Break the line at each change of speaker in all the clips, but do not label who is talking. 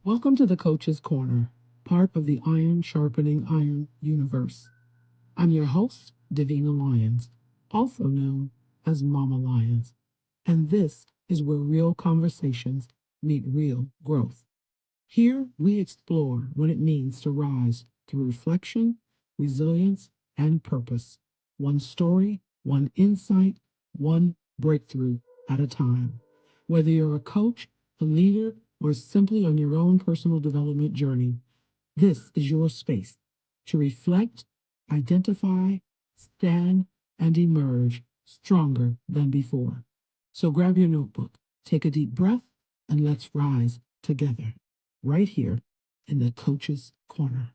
Welcome to the Coach's Corner, part of the Iron Sharpening Iron universe. I'm your host, Davina Lyons, also known as Mama Lyons, and this is where real conversations meet real growth. Here we explore what it means to rise through reflection, resilience, and purpose. One story, one insight, one breakthrough at a time. Whether you're a coach, a leader, or simply on your own personal development journey, this is your space to reflect, identify, stand, and emerge stronger than before. So grab your notebook, take a deep breath, and let's rise together right here in the Coach's Corner.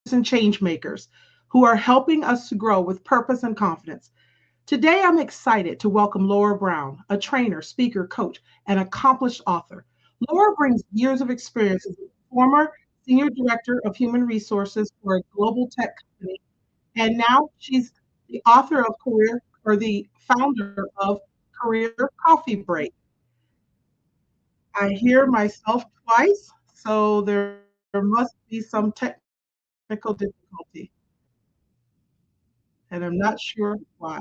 And change makers who are helping us to grow with purpose and confidence. Today, I'm excited to welcome Laura Browne, a trainer, speaker, coach, and accomplished author. Laura brings years of experience as a former senior director of human resources for a global tech company, and now she's the author of Career or the founder of Career Coffee Break. I hear myself twice, so there must be some technical difficulty, and I'm not sure why.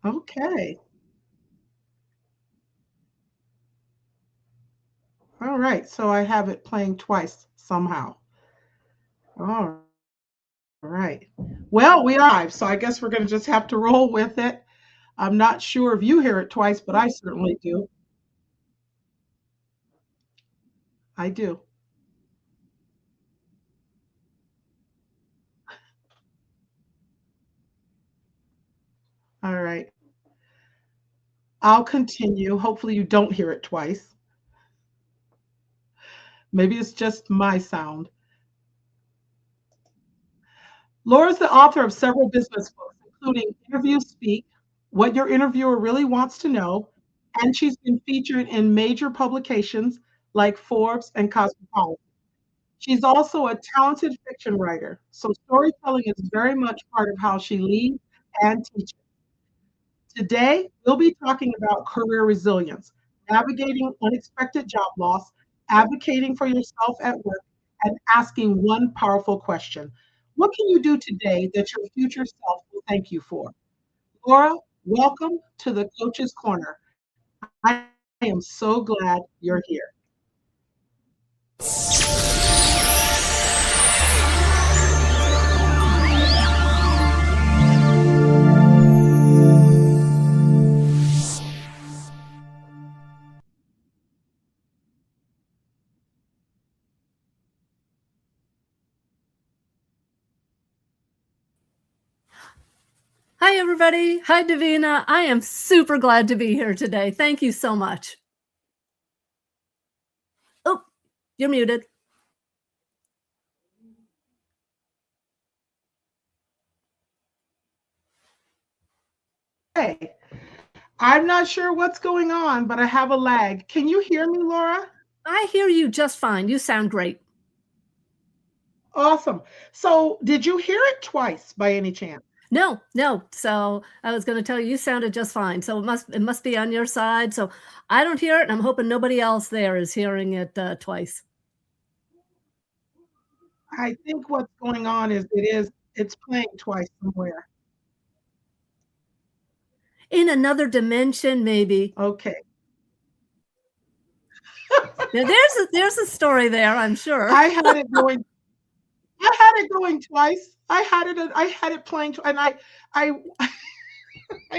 Okay. All right. So I have it playing twice somehow. All right. Well, we are live. So I guess we're going to just have to roll with it. I'm not sure if you hear it twice, but I certainly do. I do. All right. I'll continue. Hopefully, you don't hear it twice. Maybe it's just my sound. Laura's the author of several business books, including Interview Speak, What Your Interviewer Really Wants to Know, and she's been featured in major publications like Forbes and Cosmopolitan. She's also a talented fiction writer, so storytelling is very much part of how she leads and teaches. Today, we'll be talking about career resilience, navigating unexpected job loss, advocating for yourself at work, and asking one powerful question. What can you do today that your future self will thank you for? Laura, welcome to the Coach's Corner. I am so glad you're here.
Hi, everybody. Hi, Davina. I am super glad to be here today. Thank you so much. Oh, you're muted.
Okay. I'm not sure what's going on, but I have a lag. Can you hear me, Laura?
I hear you just fine. You sound great.
Awesome. So, did you hear it twice by any chance?
No. So I was going to tell you, you sounded just fine. So it must be on your side. So I don't hear it, and I'm hoping nobody else there is hearing it twice.
I think what's going on is it's playing twice somewhere.
In another dimension, maybe.
Okay.
There's a story there, I'm sure.
I had it going. I had it going twice. I had it playing, and I, I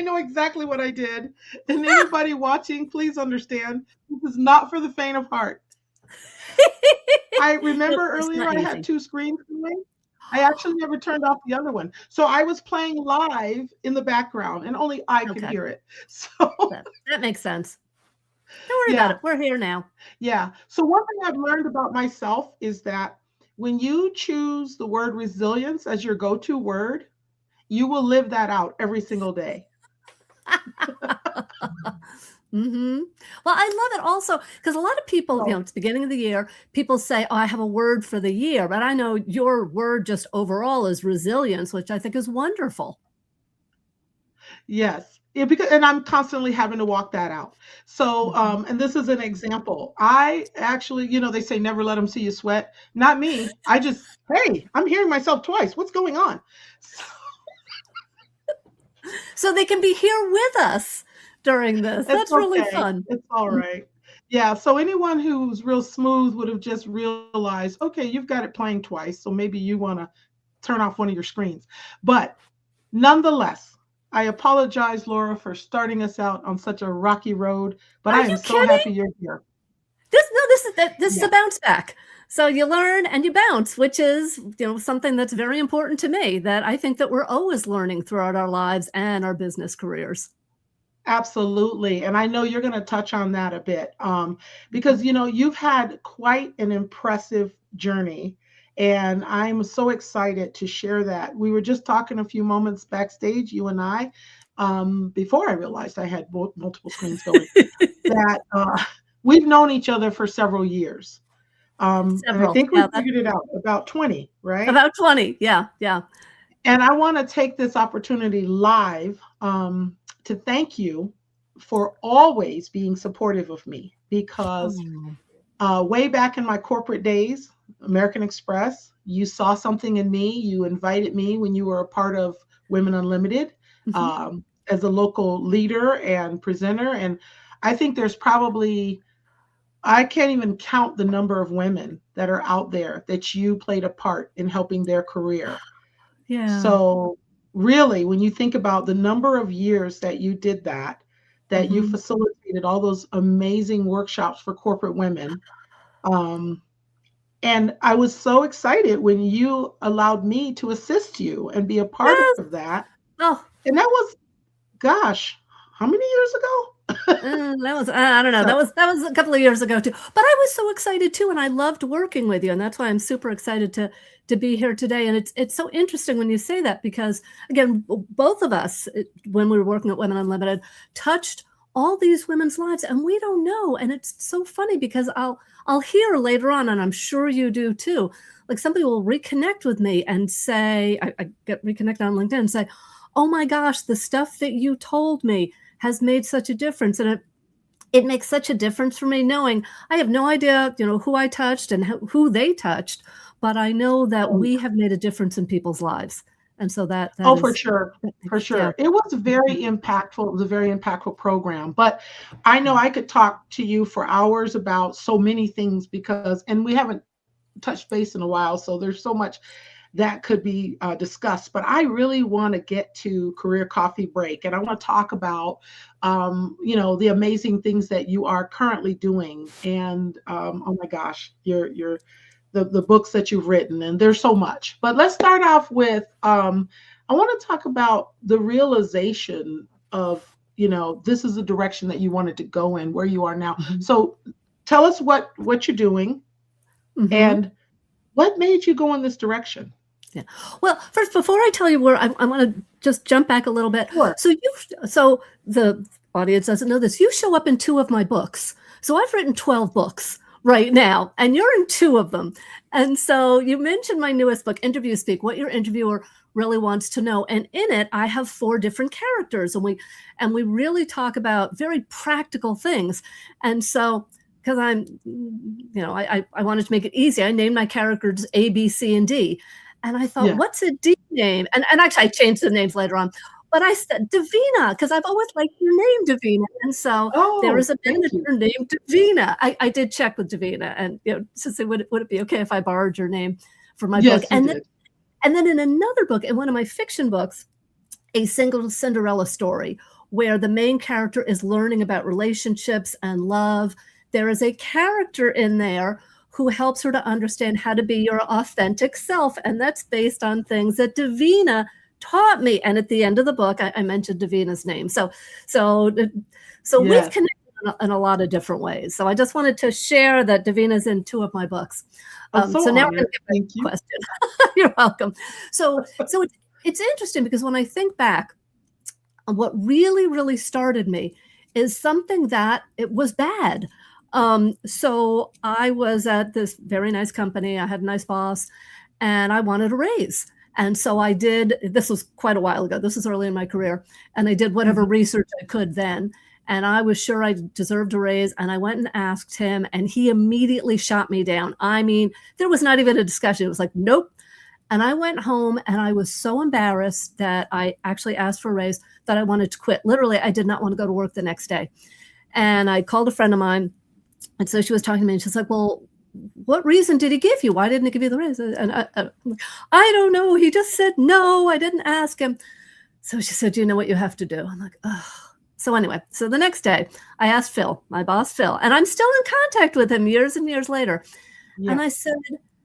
know exactly what I did. And anybody watching, please understand, this is not for the faint of heart. I remember earlier I had two screens going. I actually never turned off the other one. So I was playing live in the background and only I could hear it. So
that makes sense. Don't worry about it. We're here now.
Yeah. So one thing I've learned about myself is that when you choose the word resilience as your go-to word, you will live that out every single day.
Mhm. Well, I love it also because a lot of people,
So,
it's the beginning of the year, people say, "Oh, I have a word for the year," but I know your word just overall is resilience, which I think is wonderful.
yes. Yeah, because and I'm constantly having to walk that out. So,
Mhm.
and this is an example. I actually, they say never let them see you sweat. Not me. I just, hey, I'm hearing myself twice. What's going on? So,
So they can be here with us during this.
it's
That's really
okay.
fun.
It's all
Mm.
right. Yeah. So anyone who's real smooth would have just realized, okay, you've got it playing twice. So maybe you want to turn off one of your screens. But nonetheless, I apologize, Laura, for starting us out on such a rocky road, but
Are
I am
you
so
kidding?
happy you're here.
This is a
Yeah,
bounce back. So you learn and you bounce, which is, something that's very important to me that I think that we're always learning throughout our lives and our business careers.
absolutely. And I know you're going to touch on that a bit because,
Mhm.
you've had quite an impressive journey. And I'm so excited to share that. We were just talking a few moments backstage, you and I, before I realized I had multiple screens going, that we've known each other for several years. And I
Several.
think we
Yeah, that
figured it out about 20, right?
about 20. Yeah, yeah.
And I want to take this opportunity live to thank you for always being supportive of me because
Oh.
way back in my corporate days, American Express, you saw something in me. You invited me when you were a part of Women Unlimited
Mhm.
as a local leader and presenter. And I think there's probably I can't even count the number of women that are out there that you played a part in helping their career.
Yeah.
So, really, when you think about the number of years that you did that, that you
Mhm.
facilitated all those amazing workshops for corporate women, um, and I was so excited when you allowed me to assist you and be a part
Yes.
of that.
Oh,
And that was, gosh, how many years ago?
that was I don't know.
So,
That was a couple of years ago too. But I was so excited too, and I loved working with you, and that's why I'm super excited to be here today. And it's so interesting when you say that because again, both of us, when we were working at Women Unlimited, touched all these women's lives, and we don't know. And it's so funny because I'll hear later on, and I'm sure you do too. Like somebody will reconnect with me and say, I get reconnected on LinkedIn and say, "Oh my gosh, the stuff that you told me has made such a difference." And it makes such a difference for me knowing I have no idea, who I touched and who they touched, but I know that
oh,
we have made a difference in people's lives. And so that
oh, for
is
sure.
that
For
makes yeah.
sure. It was very impactful. It was a very impactful program. But I know I could talk to you for hours about so many things because, and we haven't touched base in a while. So there's so much that could be discussed. But I really want to get to Career Coffee Break. And I want to talk about, the amazing things that you are currently doing. And oh my gosh, the books that you've written, and there's so much. But let's start off with I want to talk about the realization of this is the direction that you wanted to go in, where you are now.
Mhm.
So tell us what you're doing
Mhm.
and what made you go in this direction.
Yeah. Well, first, before I tell you where I want to just jump back a little bit.
Sure.
So the audience doesn't know this. You show up in two of my books. So I've written 12 books right now, and you're in two of them. And so you mentioned my newest book, Interview Speak, what your interviewer really wants to know. And in it, I have four different characters, and we really talk about very practical things. And so because I wanted to make it easy. I named my characters A, B, C, and D. And I thought,
Yeah.
what's a D name? And actually, I changed the names later on. But I said Davina because I've always liked your name, Davina. And so there
Oh,
is a
thank you.
manager named Davina. I did check with Davina and to say would it be okay if I borrowed your name for my book?
Yes, you did.
And then in another book, in one of my fiction books, A Single Cinderella Story, where the main character is learning about relationships and love. There is a character in there who helps her to understand how to be your authentic self. And that's based on things that Davina taught me. And at the end of the book, I mentioned Davina's name. So, so we've
Yes.
connected in a lot of different ways. So I just wanted to share that Davina's in 2 of my books.
I'm so
So now I'm going
honored.
to get back to
Thank
the
you.
question. You're welcome. So it's interesting because when I think back, what really, really started me is something that it was bad. So I was at this very nice company. I had a nice boss and I wanted a raise. And so I did, this was quite a while ago. This was early in my career. And I did whatever research I could then. And I was sure I deserved a raise. And I went and asked him, and he immediately shot me down. I mean, there was not even a discussion. It was like, nope. And I went home and I was so embarrassed that I actually asked for a raise that I wanted to quit. Literally, I did not want to go to work the next day. And I called a friend of mine. And so she was talking to me and she's like, well, what reason did he give you? Why didn't he give you the raise? And I don't know. He just said, no, I didn't ask him. So she said, you know what you have to do? I'm like, oh. So anyway, so the next day I asked Phil, my boss, Phil, and I'm still in contact with him years and years later. Yeah. And I said,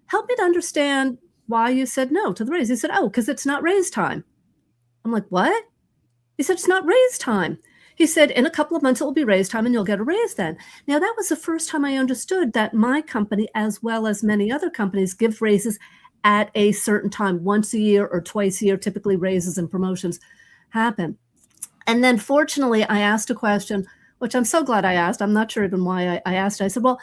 help me to understand why you said no to the raise. He said, oh, because it's not raise time. I'm like, what? He said, it's not raise time. He said, in a couple of months, it will be raise time and you'll get a raise then. Now, that was the first time I understood that my company, as well as many other companies, give raises at a certain time, once a year or twice a year. Typically, raises and promotions happen. And then, fortunately, I asked a question, which I'm so glad I asked. I'm not sure even why I asked. I said, well,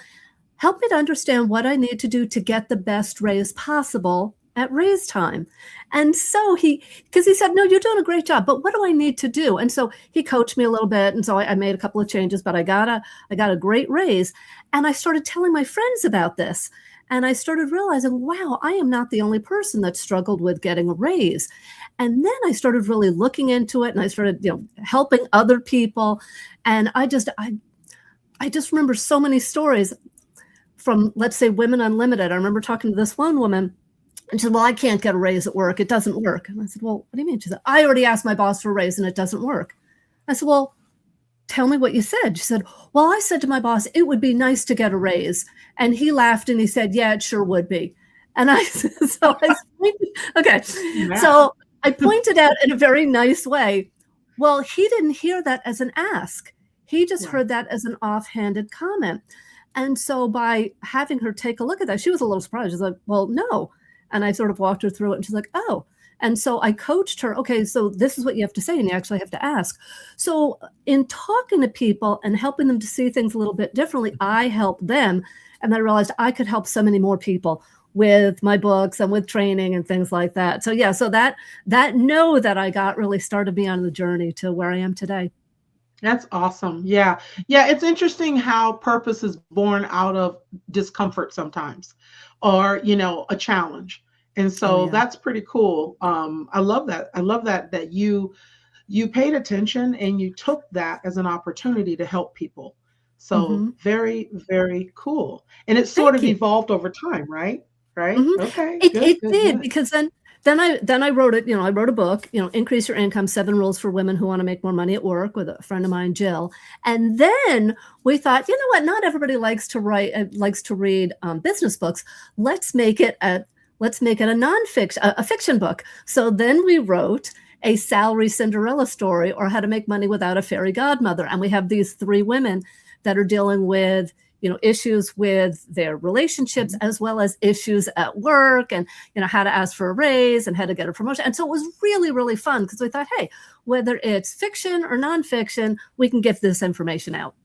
help me to understand what I need to do to get the best raise possible at raise time. And so because he said, no, you're doing a great job, but what do I need to do? And so he coached me a little bit. And so I made a couple of changes, but I got a great raise. And I started telling my friends about this. And I started realizing, wow, I am not the only person that struggled with getting a raise. And then I started really looking into it and I started, helping other people. And I just remember so many stories from, let's say, Women Unlimited. I remember talking to this one woman. And she said, well, I can't get a raise at work. It doesn't work. And I said, well, what do you mean? She said, I already asked my boss for a raise and it doesn't work. I said, well, tell me what you said. She said, well, I said to my boss, it would be nice to get a raise. And he laughed and he said, yeah, it sure would be. And I said, okay. Yeah. So I pointed out in a very nice way, well, he didn't hear that as an ask. He just heard that as an offhanded comment. And so by having her take a look at that, she was a little surprised. She's like, well, no. And I sort of walked her through it and she's like, oh. And so I coached her, okay, so this is what you have to say and you actually have to ask. So in talking to people and helping them to see things a little bit differently, I helped them. And I realized I could help so many more people with my books and with training and things like that. So yeah, so that know that I got really started me on the journey to where I am today.
That's awesome. Yeah. Yeah. It's interesting how purpose is born out of discomfort sometimes, or, a challenge. And so that's pretty cool. I love that. I love that you paid attention and you took that as an opportunity to help people. So very, very cool. And it sort of evolved over time, right? Right. Okay.
It did, because then I wrote it, I wrote a book, Increase Your Income, 7 Rules for Women Who Want to Make More Money at Work, with a friend of mine, Jill. And then we thought, you know what, not everybody likes to read business books. Let's make it a nonfiction, a fiction book. So then we wrote A Salary Cinderella Story, or How to Make Money Without a Fairy Godmother. And we have these 3 women that are dealing with issues with their relationships, as well as issues at work, and, how to ask for a raise and how to get a promotion. And so it was really, really fun, because we thought, hey, whether it's fiction or nonfiction, we can give this information out.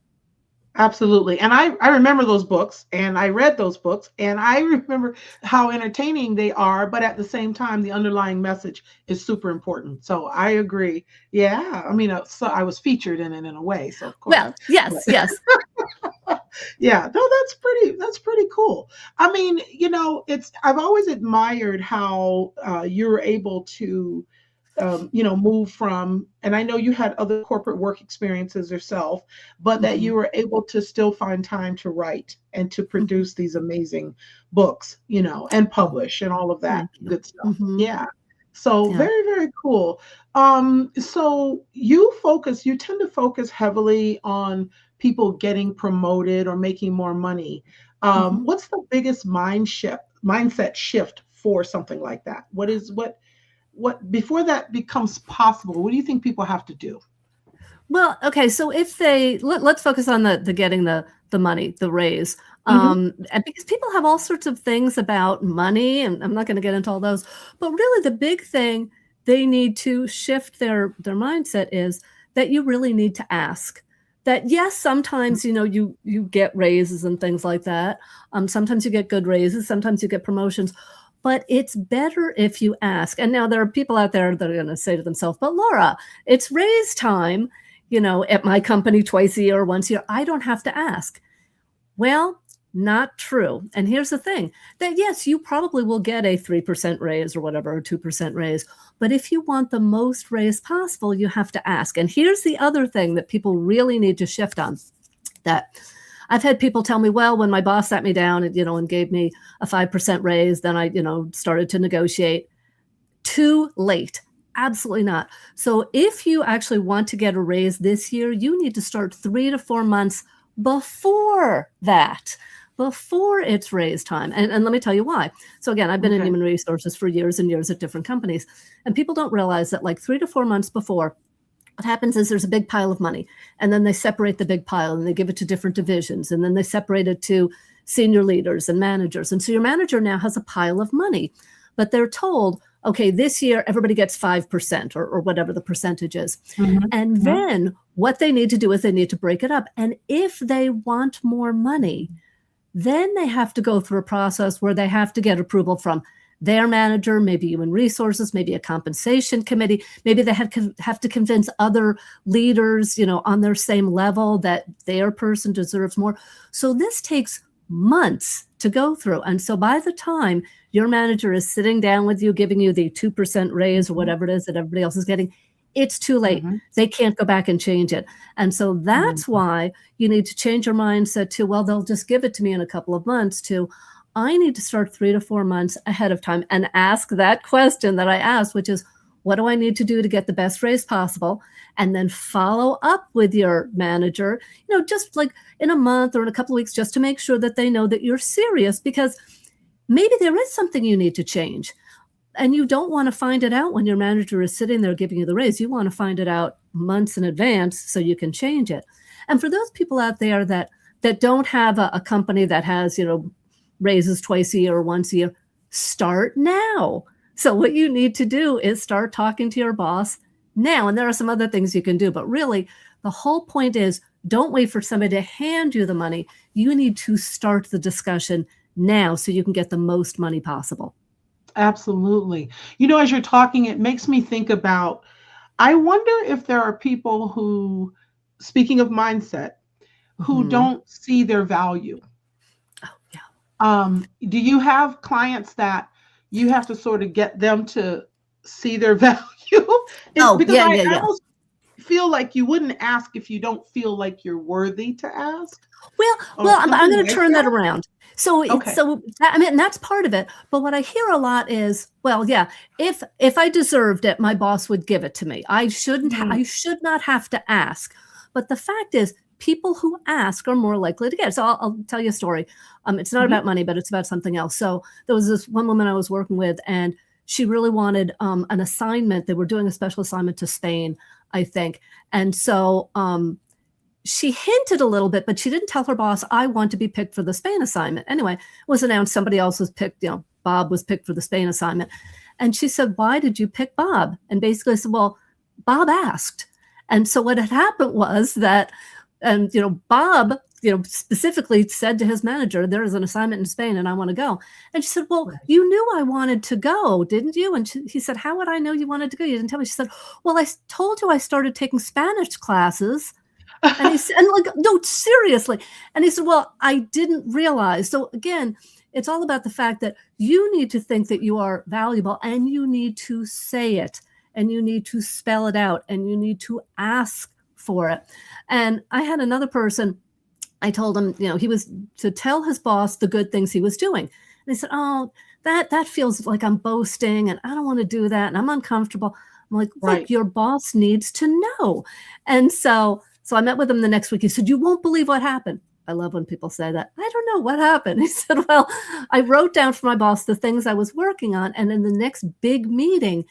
Absolutely. And I remember those books, and I read those books, and I remember how entertaining they are, but at the same time, the underlying message is super important. So I agree. Yeah. I mean, so I was featured in it in a way. So of course.
Well, yes.
Yeah, no, that's pretty cool. I mean, I've always admired how you're able to move from, and I know you had other corporate work experiences yourself, but that you were able to still find time to write and to produce these amazing books, and publish and all of that good stuff. Yeah. So very, very cool. So you tend to focus heavily on people getting promoted or making more money. What's the biggest mindset shift for something like that? What before that becomes possible, what do you think people have to do?
Well, okay, so if let's focus on the getting the money, the raise.
Mhm.
And because people have all sorts of things about money, and I'm not going to get into all those, but really the big thing they need to shift their mindset is that you really need to ask. That yes, sometimes you get raises and things like that. Sometimes you get good raises, sometimes you get promotions, but it's better if you ask. And now there are people out there that are going to say to themselves, "But Laura, it's raise time." At my company twice a year, once a year, I don't have to ask. Well, not true. And here's the thing that yes, you probably will get a 3% raise or whatever, or 2% raise. But if you want the most raise possible, you have to ask. And here's the other thing that people really need to shift on that I've had people tell me, well, when my boss sat me down and gave me a 5% raise, then I started to negotiate. Too late. Absolutely not. So if you actually want to get a raise this year, you need to start 3 to 4 months before that, before it's raise time. And let me tell you why. So again, I've been in
Okay.
human resources for years and years at different companies, and people don't realize that like 3 to 4 months before, what happens is there's a big pile of money, and then they separate the big pile and they give it to different divisions, and then they separate it to senior leaders and managers. And so your manager now has a pile of money, but they're told, okay, this year everybody gets 5% or whatever the percentage is.
Mhm.
And
Mhm.
then what they need to do is they need to break it up. And if they want more money, then they have to go through a process where they have to get approval from their manager, maybe human resources, maybe a compensation committee. Maybe they have to convince other leaders, on their same level that their person deserves more. So this takes months to go through. And so by the time your manager is sitting down with you, giving you the 2% raise or
Mhm.
whatever it is that everybody else is getting, it's too late.
Mhm.
They can't go back and change it. And so that's
Mhm.
why you need to change your mindset to, well, they'll just give it to me in a couple of months, to I need to start 3 to 4 months ahead of time and ask that question that I asked, which is, what do I need to do to get the best raise possible? And then follow up with your manager, just like in a month or in a couple of weeks, just to make sure that they know that you're serious, because maybe there is something you need to change. And you don't want to find it out when your manager is sitting there giving you the raise. You want to find it out months in advance so you can change it. And for those people out there that don't have a company that has, raises twice a year or once a year, start now. So what you need to do is start talking to your boss now. And there are some other things you can do, but really the whole point is don't wait for somebody to hand you the money. You need to start the discussion now so you can get the most money possible.
Absolutely. As you're talking, it makes me think about, I wonder if there are people who, speaking of mindset, who
Mhm.
don't see their value.
Oh, yeah.
Do you have clients that you have to sort of get them to see their value?
Oh,
Because
yeah,
I
yeah, yeah.
almost feel like you wouldn't ask if you don't feel like you're worthy to ask,
Well,
or
I'm
something
gonna
like
turn that
that.
around. So it's
Okay.
so that I mean, that's part of it, but what I hear a lot is, well, yeah, if I deserved it, my boss would give it to me.
Mm,
I should not have to ask. But the fact is, people who ask are more likely to get it. So I'll tell you a story. It's not
mhm,
about money, but it's about something else. So there was this one woman I was working with, and she really wanted an assignment. They were doing a special assignment to Spain, I think. And so she hinted a little bit, but she didn't tell her boss, I want to be picked for the Spain assignment. Anyway, it was announced somebody else was picked, Bob was picked for the Spain assignment. And she said, why did you pick Bob? And basically I said, well, Bob asked. And so what had happened was that, and Bob, specifically said to his manager, there is an assignment in Spain and I want to go. And she said, well,
right.
you knew I wanted to go, didn't you? And he said, how would I know you wanted to go? You didn't tell me. She said, well, I told you I started taking Spanish classes. And he said, and like, no, seriously. And he said, well, I didn't realize. So again, it's all about the fact that you need to think that you are valuable, and you need to say it, and you need to spell it out, and you need to ask for it. And I had another person, I told him, he was to tell his boss the good things he was doing. And he said, oh, that feels like I'm boasting, and I don't want to do that, and I'm uncomfortable. I'm like, look,
Right.
your boss needs to know. And so I met with him the next week. He said, you won't believe what happened. I love when people say that. I don't know what happened. He said, well, I wrote down for my boss the things I was working on. And in the next big meeting,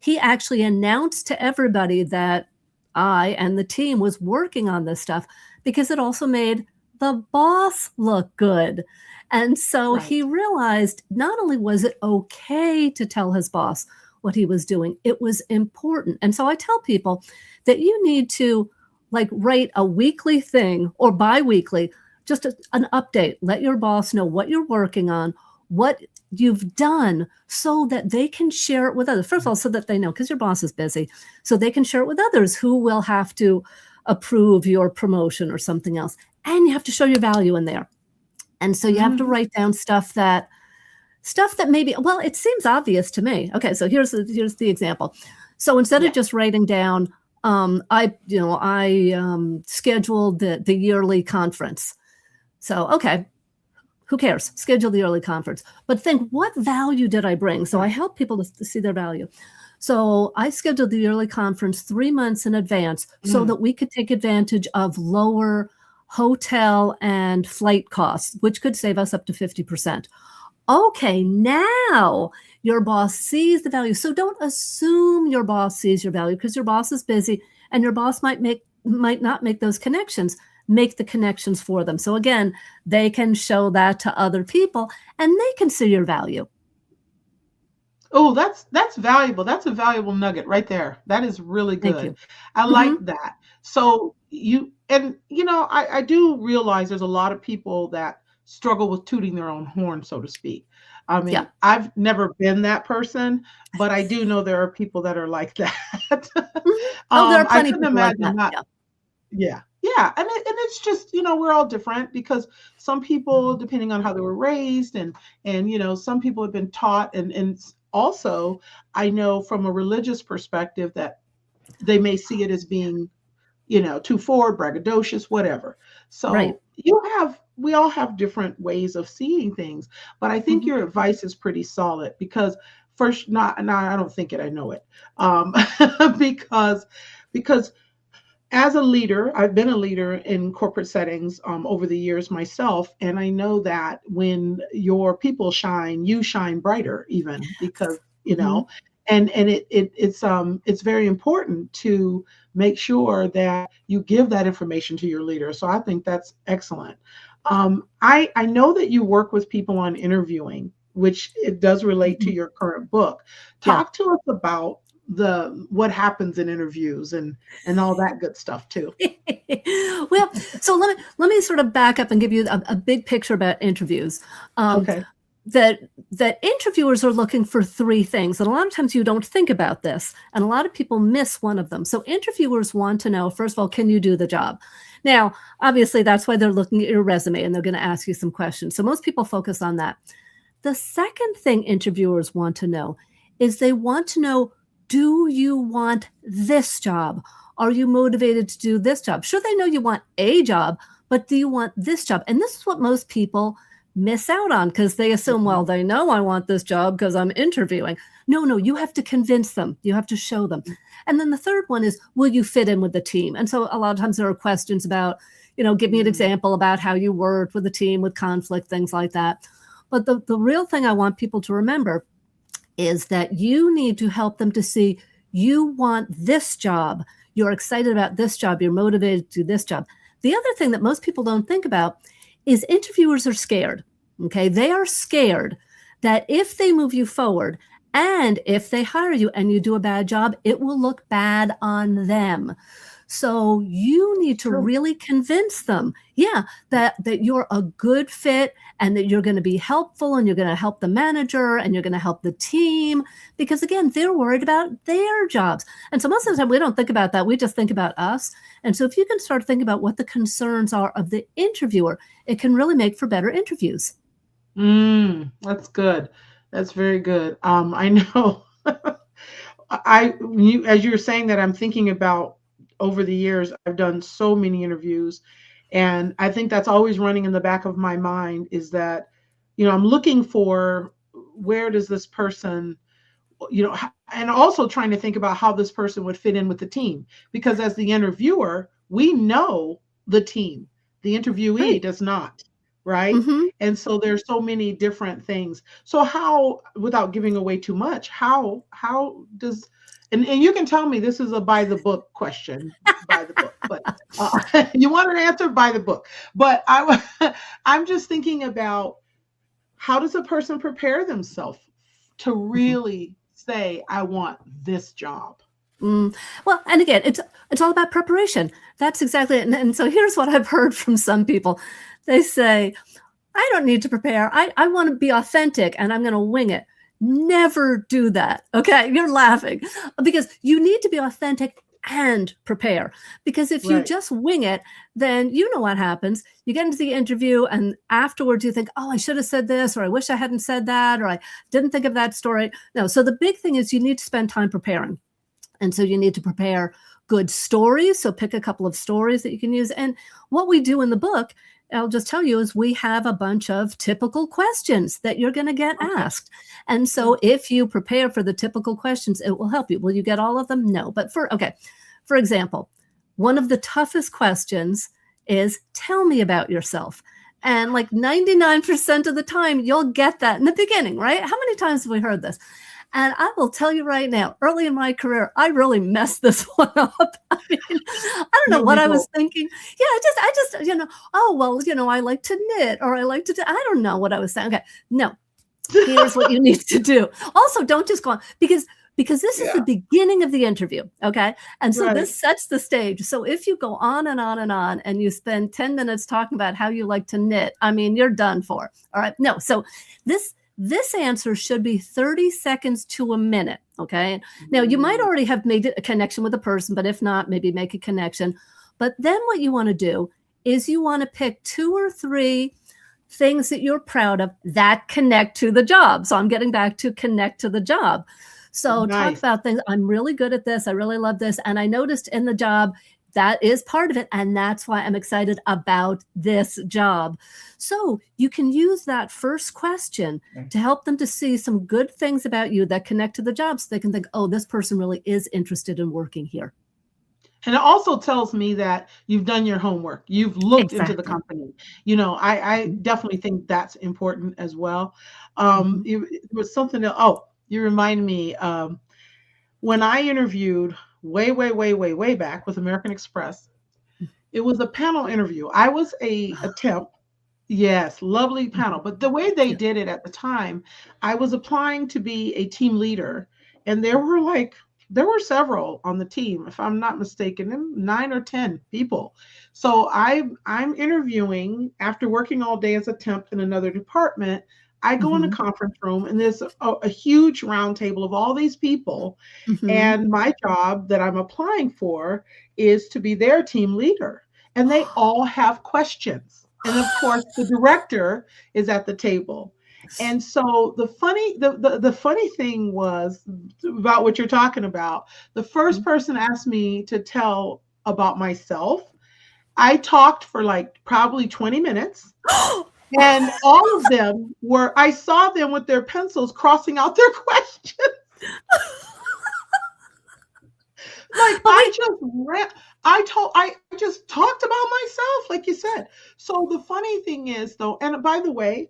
he actually announced to everybody that I and the team was working on this stuff because it also made the boss look good. And so
Right.
he realized not only was it okay to tell his boss what he was doing, it was important. And so I tell people that you need to like write a weekly thing or bi-weekly, just an update. Let your boss know what you're working on, what you've done, so that they can share it with others. First of all, so that they know, because your boss is busy, so they can share it with others who will have to approve your promotion or something else. And you have to show your value in there. And so you have to
Mhm.
write down stuff that maybe, well, it seems obvious to me. Okay, so here's the example. So instead of
Yeah.
just writing down, I scheduled the yearly conference. So okay, who cares? Schedule the yearly conference, but think, what value did I bring? So I
Right.
help people to see their value. So I scheduled the yearly conference 3 months in advance so
Mm.
that we could take advantage of lower hotel and flight costs, which could save us up to 50%. Okay, now your boss sees the value. So don't assume your boss sees your value, because your boss is busy and your boss might not make those connections. Make the connections for them. So again, they can show that to other people and they can see your value.
Oh, that's valuable. That's a valuable nugget right there. That is really
Thank
good.
you.
I
Hmm.
like that. So I do realize there's a lot of people that struggle with tooting their own horn, so to speak. I
Yeah.
mean, I've never been that person, but I do know there are people that are like that.
Mhm. Oh, there are
I
plenty of
couldn't
people like
imagine
that.
not.
Yeah.
Yeah. Yeah, and it's just, we're all different because some people, depending on how they were raised, and some people have been taught, and also I know from a religious perspective that they may see it as being, too forward, braggadocious, whatever.
Right.
So we all have different ways of seeing things, but I think
Mhm.
your advice is pretty solid because first, not, I don't think it, I know it, because because as a leader, I've been a leader in corporate settings over the years myself, and I know that when your people shine, you shine brighter, even because
Mhm.
and it's very important to make sure that you give that information to your leader. So I think that's excellent. I know that you work with people on interviewing, which it does relate to
Mhm.
your current book.
Yeah.
Talk to us about the what happens in interviews and all that good stuff too.
Well, so let me sort of back up and give you a big picture about interviews. Um,
Okay.
that interviewers are looking for three things, and a lot of times you don't think about this, and a lot of people miss one of them. So interviewers want to know, first of all, can you do the job? Now, obviously, that's why they're looking at your resume and they're going to ask you some questions. So most people focus on that. The second thing interviewers want to know is they want to know, do you want this job? Are you motivated to do this job? Sure, they know you want a job, but do you want this job? And this is what most people miss out on, because they assume,
Mhm.
well, they know I want this job because I'm interviewing. No, no, you have to convince them. You have to show them. And then the third one is, will you fit in with the team? And so a lot of times there are questions about, give me an
Mm.
example about how you worked with a team with conflict, things like that. But the real thing I want people to remember is that you need to help them to see, you want this job. You're excited about this job. You're motivated to do this job. The other thing that most people don't think about is interviewers are scared. Okay. They are scared that if they move you forward and if they hire you and you do a bad job, it will look bad on them. So you need to
True.
really convince them, yeah, that you're a good fit and that you're going to be helpful and you're going to help the manager and you're going to help the team, because again, they're worried about their jobs. And so most of the time we don't think about that. We just think about us. And so if you can start thinking about what the concerns are of the interviewer, it can really make for better interviews.
That's good. That's very good. I know. As you were saying that, I'm thinking about over the years, I've done so many interviews, and I think that's always running in the back of my mind is that, I'm looking for where does this person, and also trying to think about how this person would fit in with the team. Because as the interviewer, we know the team, the interviewee
Right.
does not. right?
Mm-hmm.
And so there's so many different things. So how, without giving away too much, how does, and you can tell me this is a by the book question, by the book, but you want an answer by the book. But I'm just thinking about, how does a person prepare themselves to
Mm-hmm.
really say, I want this job?
Well, and again, it's all about preparation. That's exactly it. And so here's what I've heard from some people. They say, I don't need to prepare. I want to be authentic and I'm going to wing it. Never do that. Okay. You're laughing because you need to be authentic and prepare. Because if you
Right.
just wing it, then you know what happens. You get into the interview and afterwards you think, oh, I should have said this, or I wish I hadn't said that, or I didn't think of that story. No. So the big thing is you need to spend time preparing. And so you need to prepare good stories. So pick a couple of stories that you can use. And what we do in the book, I'll just tell you, is we have a bunch of typical questions that you're going to get
Okay.
asked. And so if you prepare for the typical questions, it will help you. Will you get all of them? No. But for example, one of the toughest questions is, tell me about yourself. And like 99% of the time, you'll get that in the beginning, right? How many times have we heard this? And I will tell you right now, early in my career, I really messed this one up. I mean, I don't know what I was thinking. Yeah, I just, oh, well, I like to knit, or I like to do, I don't know what I was saying. Okay, no, here's what you need to do. Also, don't just go on, because this is the beginning of the interview, okay? And so this sets the stage. So if you go on and on and on, and you spend 10 minutes talking about how you like to knit, I mean, you're done for. All right, no, so this answer should be 30 seconds to a minute, okay? Now, you might already have made a connection with a person, but if not, maybe make a connection. But then what you want to do is you want to pick 2 or 3 things that you're proud of that connect to the job. So I'm getting back to connect to the job. So talk about things. I'm really good at this. I really love this. And I noticed in the job, that is part of it. And that's why I'm excited about this job. So you can use that first question to help them to see some good things about you that connect to the job, so they can think, oh, this person really is interested in working here.
And it also tells me that you've done your homework. You've looked into the company. I definitely think that's important as well. It was something that, you remind me, when I interviewed way back with American Express, it was a panel interview. I was a temp. Yes, lovely panel. But the way they did it at the time, I was applying to be a team leader, and there were several on the team, if I'm not mistaken, 9 or 10 people. So I'm interviewing after working all day as a temp in another department. I go in a conference room, and there's a huge round table of all these people. And my job that I'm applying for is to be their team leader. And they all have questions. And of course, the director is at the table. And so the funny thing was about what you're talking about. The first person asked me to tell about myself. I talked for like probably 20 minutes. And all of them I saw them with their pencils crossing out their questions. Like I just talked about myself, like you said. So the funny thing is, though, and by the way,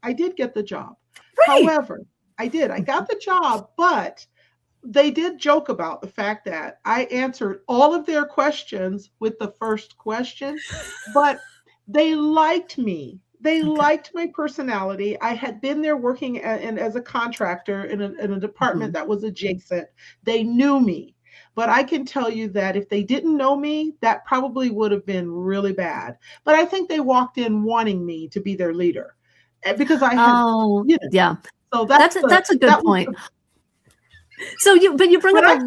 I did get the job. Right. However, I got the job, but they did joke about the fact that I answered all of their questions with the first question, but they liked me. They liked my personality. I had been there working as a contractor in a department that was adjacent. They knew me. But I can tell you that if they didn't know me, that probably would have been really bad. But I think they walked in wanting me to be their leader, because I had,
yeah.
So
that's a good point. So you bring up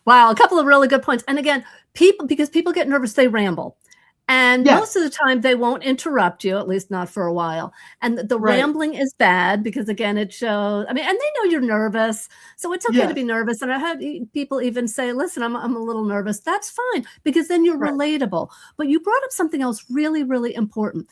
a couple of really good points. And again, because people get nervous, they ramble. And most of the time they won't interrupt you, at least not for a while. And the rambling is bad because, again, it shows, and they know you're nervous. So it's okay to be nervous. And I had people even say, listen, I'm a little nervous. That's fine, because then you're relatable. But you brought up something else really, really important.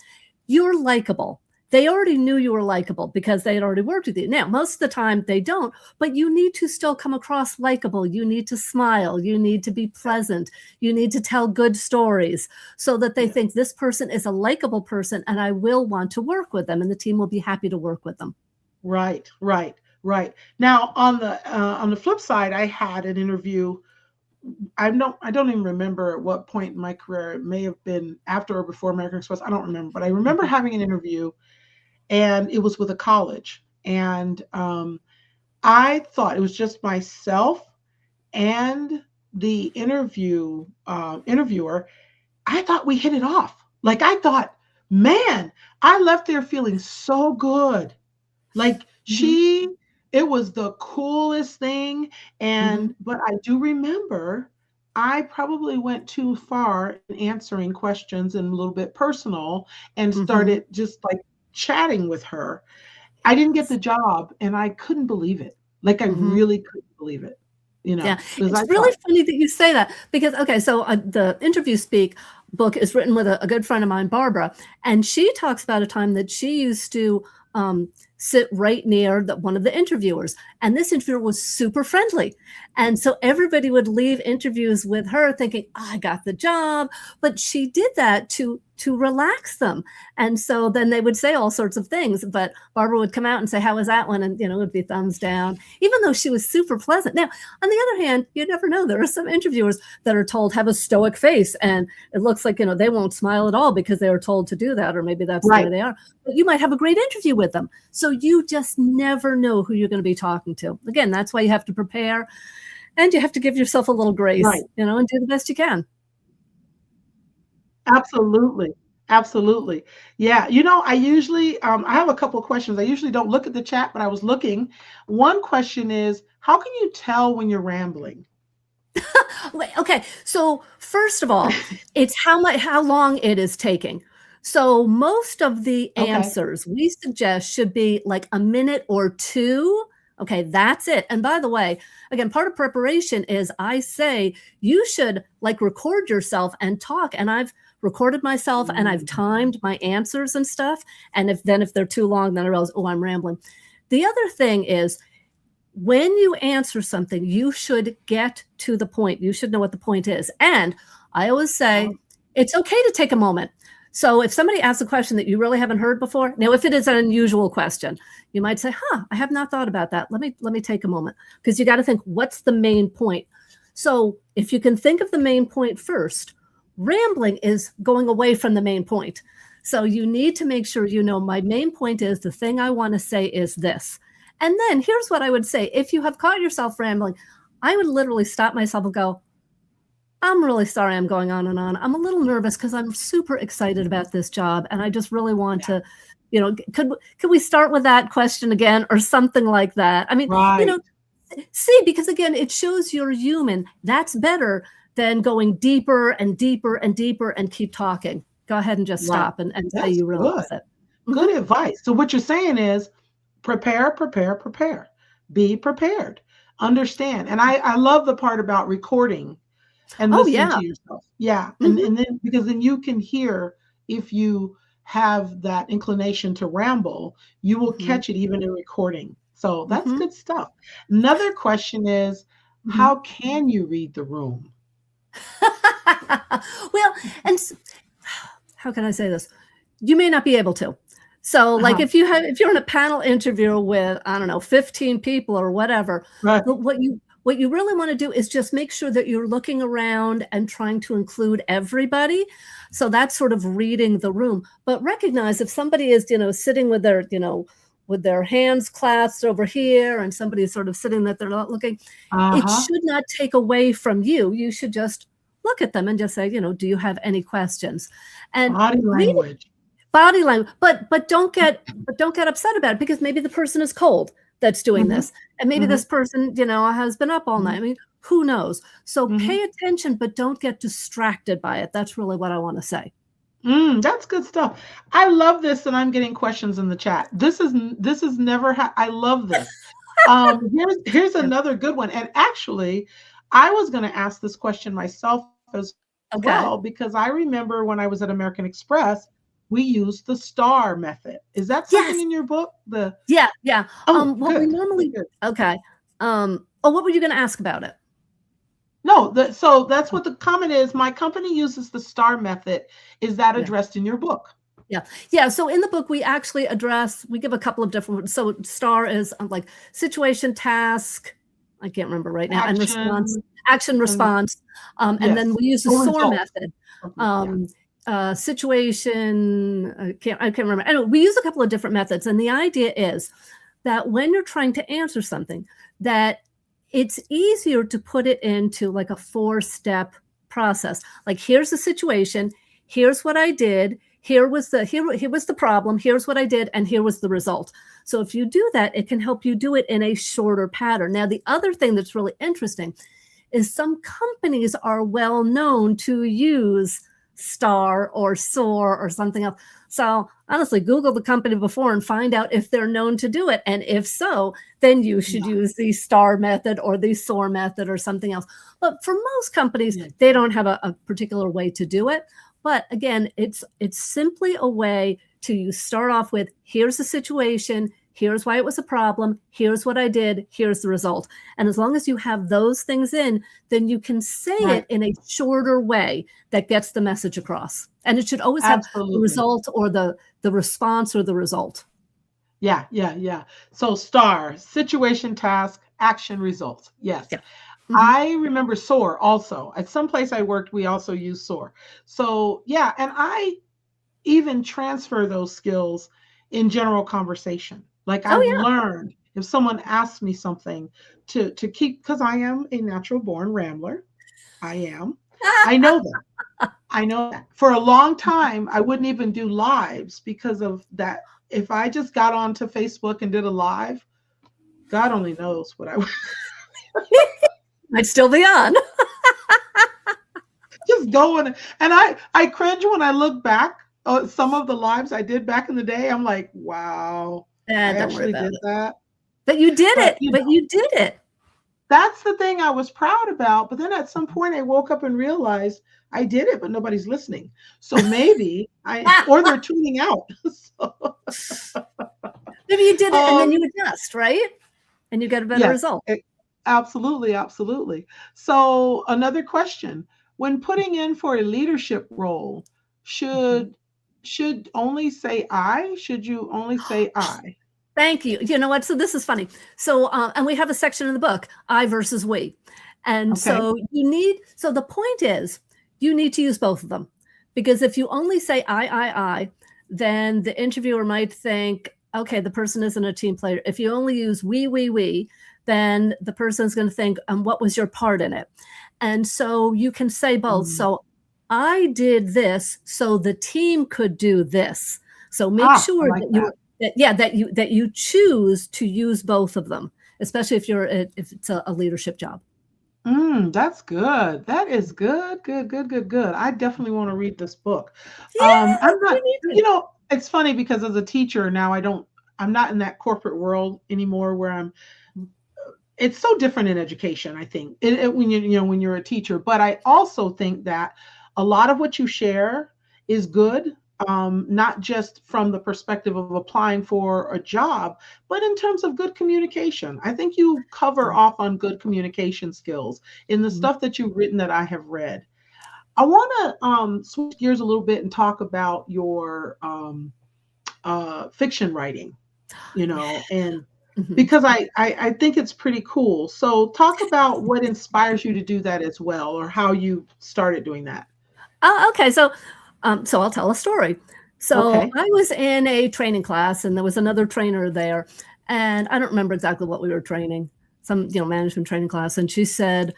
You're likable. they already knew you were likable because they had already worked with you. Now, most of the time they don't, but you need to still come across likable. You need to smile. You need to be pleasant. You need to tell good stories so that they think this person is a likable person and I will want to work with them and the team will be happy to work with them.
Right, right, right. Now, on the flip side, I had an interview. I don't even remember at what point in my career. It may have been after or before American Express. I don't remember, but I remember having an interview, and it was with a college. And I thought it was just myself and the interviewer. I thought we hit it off. Like I thought, man, I left there feeling so good. Like it was the coolest thing. And, but I do remember I probably went too far in answering questions and a little bit personal and started just like chatting with her. I didn't get the job and I couldn't believe it. Like I really couldn't believe it. You know,
yeah, it's really funny that you say that because, okay, so the Interview Speak book is written with a good friend of mine, Barbara, and she talks about a time that she used to sit right near one of the interviewers. And this interviewer was super friendly. And so everybody would leave interviews with her thinking, oh, I got the job. But she did that to relax them. And so then they would say all sorts of things. But Barbara would come out and say, how was that one? And, it would be thumbs down, even though she was super pleasant. Now, on the other hand, you never know. There are some interviewers that are told have a stoic face. And it looks like, they won't smile at all because they were told to do that. Or maybe that's the way they are. But you might have a great interview with them. So you just never know who you're going to be talking to. Again, that's why you have to prepare and you have to give yourself a little grace, and do the best you can.
Absolutely. Absolutely. Yeah. I usually, I have a couple of questions. I usually don't look at the chat, but I was looking. One question is, how can you tell when you're rambling?
Okay. So first of all, it's how long it is taking. So most of the answers we suggest should be like a minute or two. Okay, that's it. And by the way, again, part of preparation is I say you should like record yourself and talk. And I've recorded myself and I've timed my answers and stuff. And if they're too long, then I realize, oh, I'm rambling. The other thing is when you answer something, you should get to the point. You should know what the point is. And I always say it's okay to take a moment. So if somebody asks a question that you really haven't heard before, now if it is an unusual question, you might say, I have not thought about that. Let me take a moment, because you got to think, what's the main point? So if you can think of the main point first, rambling is going away from the main point. So you need to make sure my main point is the thing I want to say is this. And then here's what I would say. If you have caught yourself rambling, I would literally stop myself and go, I'm really sorry I'm going on and on. I'm a little nervous because I'm super excited about this job. And I just really want to, could we start with that question again or something like that? I mean, see, because again, it shows you're human. That's better than going deeper and deeper and deeper and keep talking. Go ahead and just stop and say you realize it.
Good advice. So what you're saying is prepare, prepare, prepare. Be prepared. Understand. And I love the part about recording and listening to yourself. Yeah. And then because then you can hear if you have that inclination to ramble, you will catch it even in recording. So that's good stuff. Another question is, how can you read the room?
Well, and how can I say this? You may not be able to. So like if you're in a panel interview with, I don't know, 15 people or whatever, what you really want to do is just make sure that you're looking around and trying to include everybody. So that's sort of reading the room. But recognize if somebody is, sitting with their, with their hands clasped over here and somebody is sort of sitting that they're not looking, it should not take away from you. You should just look at them and just say, do you have any questions? And body language, but don't get upset about it, because maybe the person is cold that's doing this. And maybe this person, has been up all night. I mean, who knows? So pay attention, but don't get distracted by it. That's really what I want to say.
That's good stuff. I love this, and I'm getting questions in the chat. This is never, I love this. Here's another good one. And actually, I was going to ask this question myself as well, because I remember when I was at American Express, we use the STAR method. Is that something
Yes.
in your book?
Yeah.
Oh,
What we
good.
normally,
Good.
okay. What were you going to ask about it?
No, so that's what the comment is. My company uses the STAR method. Is that
Yeah.
addressed in your book?
Yeah. So in the book, we actually we give a couple of different, so STAR is like situation, task, I can't remember right now, and response,
Action
action,
and
response. And then
yes.
we use the
Or
SOAR
result.
method.
Yeah.
Situation, I can't remember. Anyway, we use a couple of different methods. And the idea is that when you're trying to answer something, that it's easier to put it into like a 4-step process. Like, here's the situation, here's what I did, here was the problem, here's what I did, and here was the result. So if you do that, it can help you do it in a shorter pattern. Now, the other thing that's really interesting is some companies are well known to use STAR or SOAR or something else. So honestly, Google the company before and find out if they're known to do it. And if so, then you should use the STAR method or the SOAR method or something else. But for most companies, they don't have a particular way to do it. But again, it's simply a way to start off with, here's the situation, here's why it was a problem, here's what I did, here's the result. And as long as you have those things in, then you can say it in a shorter way that gets the message across. And it should always have the result or the response or the result.
Yeah. So STAR, situation, task, action, result. Yes. Yeah. Mm-hmm. I remember SOAR also. At some place I worked, we also used SOAR. So yeah, and I even transfer those skills in general conversation. Like I've learned, if someone asks me something, to keep, because I am a natural born rambler. I am. I know that. I know that. For a long time, I wouldn't even do lives because of that. If I just got onto Facebook and did a live, God only knows what I would.
I'd still be on.
Just going. And I cringe when I look back at some of the lives I did back in the day. I'm like, wow, I actually did that.
But you did it. But you did it.
That's the thing I was proud about. But then at some point I woke up and realized I did it, but nobody's listening. So maybe or they're tuning out.
Maybe you did it and then you adjust, right? And you get a better result.
Absolutely. So another question, when putting in for a leadership role, should only say I? Should you only say I?
Thank you. You know what? So this is funny. So, and we have a section in the book, I versus we. And so so the point is, you need to use both of them, because if you only say I, then the interviewer might think, okay, the person isn't a team player. If you only use we, then the person's going to think, what was your part in it? And so you can say both. So I did this so the team could do this. So make sure that you choose to use both of them, especially if it's a leadership job.
That's good. That is good. I definitely want to read this book.
Yeah,
I'm not, it's funny because as a teacher now, I'm not in that corporate world anymore where it's so different in education, I think, when you're a teacher. But I also think that a lot of what you share is good, not just from the perspective of applying for a job, but in terms of good communication. I think you cover off on good communication skills in the stuff that you've written that I have read. I want to switch gears a little bit and talk about your fiction writing, and because I think it's pretty cool. So talk about what inspires you to do that as well, or how you started doing that.
Okay. So I'll tell a story. So I was in a training class and there was another trainer there, and I don't remember exactly what we were training, some, management training class. And she said,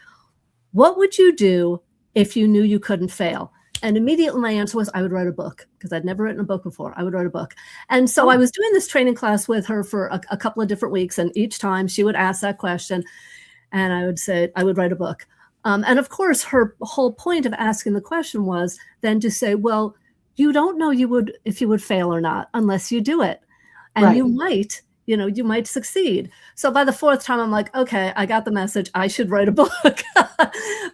what would you do if you knew you couldn't fail? And immediately my answer was, I would write a book, because I'd never written a book before. I would write a book. And so I was doing this training class with her for a couple of different weeks. And each time she would ask that question and I would say, I would write a book. And of course, her whole point of asking the question was then to say, well, you don't know if you would fail or not unless you do it. And you might you might succeed. So by the fourth time, I'm like, okay, I got the message. I should write a book.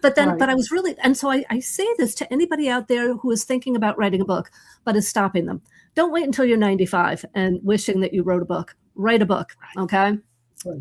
But I was really, and so I say this to anybody out there who is thinking about writing a book, but is stopping them. Don't wait until you're 95 and wishing that you wrote a book. Write a book, okay?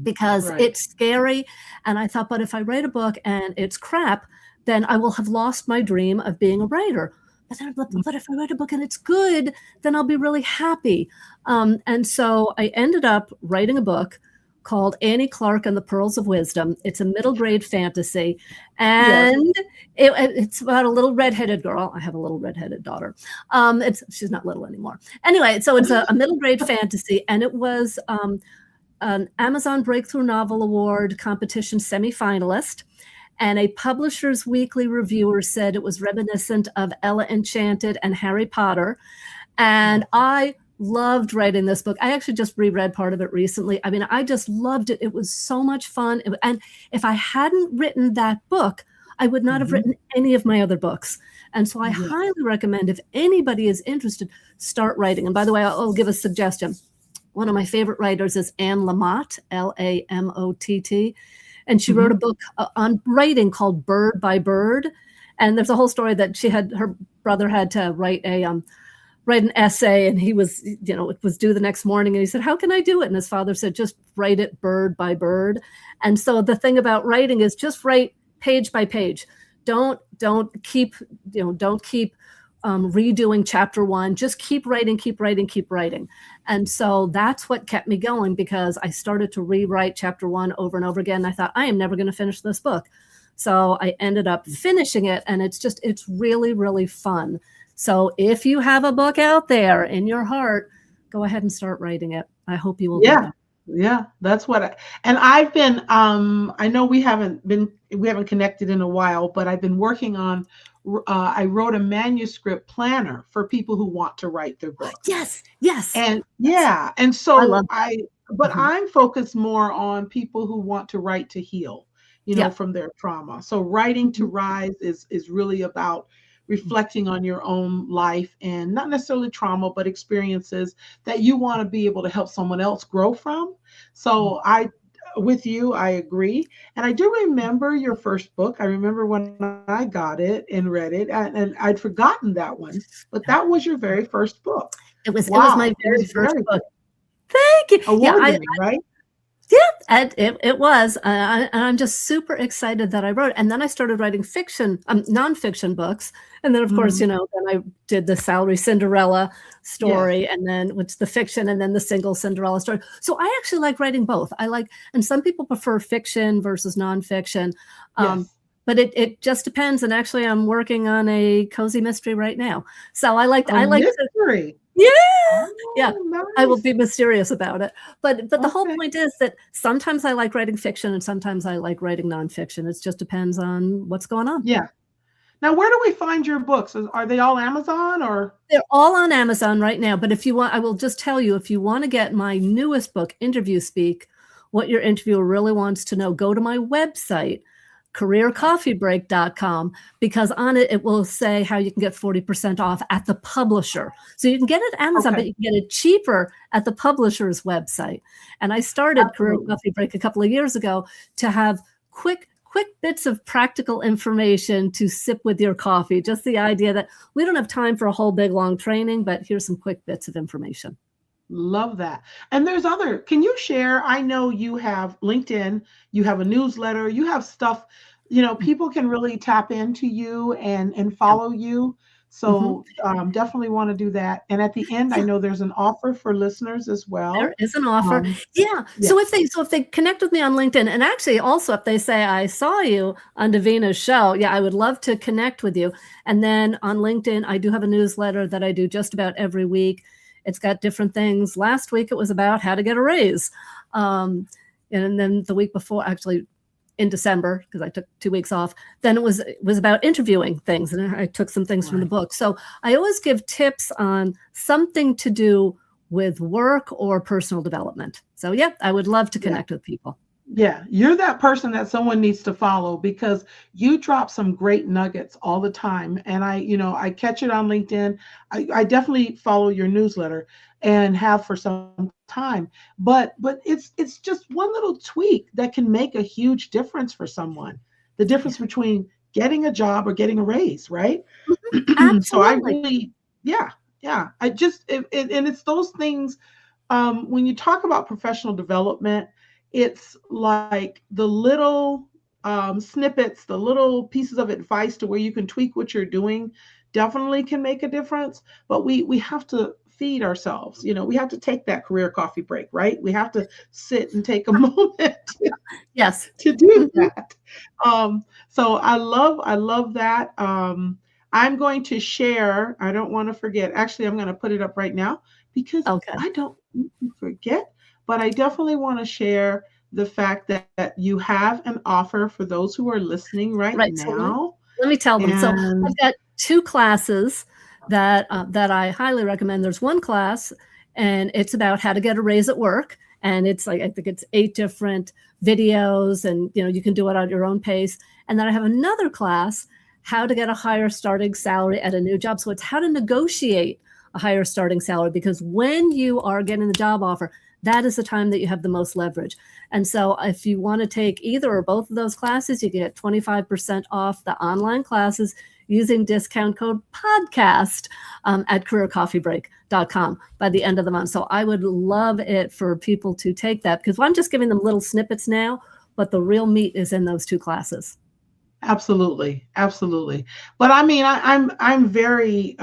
Because it's scary. And I thought, but if I write a book and it's crap, then I will have lost my dream of being a writer. But if I write a book and it's good, then I'll be really happy. And so I ended up writing a book called Annie Clark and the Pearls of Wisdom. It's a middle grade fantasy. And it's about a little redheaded girl. I have a little redheaded daughter. She's not little anymore. Anyway, so it's a middle grade fantasy. And it was an Amazon Breakthrough Novel Award competition semifinalist. And a Publishers Weekly reviewer said it was reminiscent of Ella Enchanted and Harry Potter. And I loved writing this book. I actually just reread part of it recently. I mean, I just loved it. It was so much fun. And if I hadn't written that book, I would not have written any of my other books. And so I highly recommend, if anybody is interested, start writing. And by the way, I'll give a suggestion. One of my favorite writers is Anne Lamott, Lamott. And she wrote a book on writing called Bird by Bird. And there's a whole story that her brother had to write an essay, and he was, it was due the next morning. And he said, how can I do it? And his father said, just write it bird by bird. And so the thing about writing is just write page by page. Don't keep redoing chapter one. Just keep writing. And so that's what kept me going, because I started to rewrite chapter one over and over again. I thought, I am never going to finish this book. So I ended up finishing it, and it's really, really fun. So if you have a book out there in your heart, go ahead and start writing it. I hope you will.
Yeah, that's what and I've been, I know we haven't connected in a while, but I've been working on, I wrote a manuscript planner for people who want to write their book.
Yes.
And and so I'm focused more on people who want to write to heal, from their trauma. So writing to rise is really about reflecting on your own life, and not necessarily trauma, but experiences that you want to be able to help someone else grow from. So I agree. And I do remember your first book. I remember when I got it and read it, and I'd forgotten that one, but that was your very first book.
It was my very first book. Thank you.
Award-winning, right?
Yeah, and it was. And I'm just super excited that I wrote it. And then I started writing nonfiction books. And then, of course, then I did the Salary Cinderella story, and then it's the fiction, and then the single Cinderella story. So I actually like writing both. And some people prefer fiction versus nonfiction. But it just depends. And actually, I'm working on a cozy mystery right now. So I like
mystery.
Nice. I will be mysterious about it. But the whole point is that sometimes I like writing fiction and sometimes I like writing nonfiction. It just depends on what's going on.
Yeah. Now, where do we find your books? Are they all Amazon, or?
They're all on Amazon right now. But if you want, I will just tell you, if you want to get my newest book, Interview Speak, What Your Interviewer Really Wants to Know, go to my website, careercoffeebreak.com, because on it will say how you can get 40% off at the publisher. So you can get it at Amazon, but you can get it cheaper at the publisher's website. And I started Career Coffee Break a couple of years ago to have quick bits of practical information to sip with your coffee. Just the idea that we don't have time for a whole big long training, but here's some quick bits of information.
Love that. And can you share, I know you have LinkedIn, you have a newsletter, you have stuff, people can really tap into you and follow you. So definitely want to do that. And at the end, I know there's an offer for listeners as well.
There is an offer. So if they connect with me on LinkedIn, and actually also if they say, I saw you on Davina's show, I would love to connect with you. And then on LinkedIn, I do have a newsletter that I do just about every week. It's got different things. Last week, it was about how to get a raise. And then the week before, actually in December, because I took 2 weeks off, then it was about interviewing things. And I took some things from the book. So I always give tips on something to do with work or personal development. So I would love to connect with people.
Yeah, you're that person that someone needs to follow, because you drop some great nuggets all the time. And I catch it on LinkedIn. I definitely follow your newsletter. and have for some time. But it's just one little tweak that can make a huge difference for someone. The
Yeah.
difference between getting a job or getting a raise, right? So I
Absolutely.
really, yeah, yeah. I just and it's those things. When you talk about professional development, it's like the little snippets, the little pieces of advice to where you can tweak what you're doing definitely can make a difference. But we have to feed ourselves. We have to take that career coffee break, right? We have to sit and take a moment
Yes.
to do
Mhm.
that. So I love that. I'm going to share. I don't want to forget. Actually, I'm going to put it up right now because
Okay.
I don't want to forget. But I definitely want to share the fact that you have an offer for those who are listening right
Right. So
now.
let me tell them. So I've
And
got 2 classes that I highly recommend. There's one class, and it's about how to get a raise at work, and it's like I think it's 8 different videos, and you can do it at your own pace. And then I have another class, how to get a higher starting salary at a new job. So it's how to negotiate a higher starting salary, because when you are getting the job offer, that is the time that you have the most leverage. And so if you want to take either or both of those classes, you can get 25% off the online classes using discount code podcast at careercoffeebreak.com by the end of the month. So I would love it for people to take that, because I'm just giving them little snippets now, but the real meat is in those 2 classes.
absolutely, absolutely. But I mean, I'm very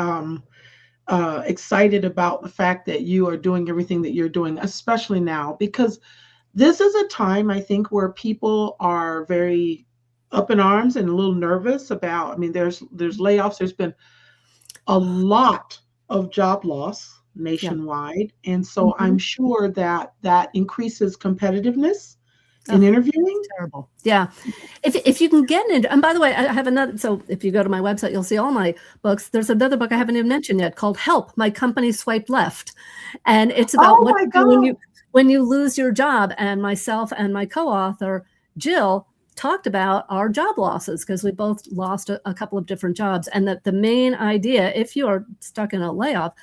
excited about the fact that you are doing everything that you're doing, especially now, because this is a time I think where people are very up in arms and a little nervous about. I mean, there's layoffs. There's been a lot of job loss
Yeah.
nationwide, and so
Mhm.
I'm sure that increases competitiveness in
Oh,
interviewing.
terrible. Yeah. If you can get into, and by the way, I have another, so if you go to my website, you'll see all my books. There's another book I haven't even mentioned yet called Help, My Company Swiped Left. And it's about
Oh
what
my
to do when
God!
you lose your job. And myself and my co-author, Jill, talked about our job losses, because we both lost a couple of different jobs. And that the main idea, if you are stuck in a layoff,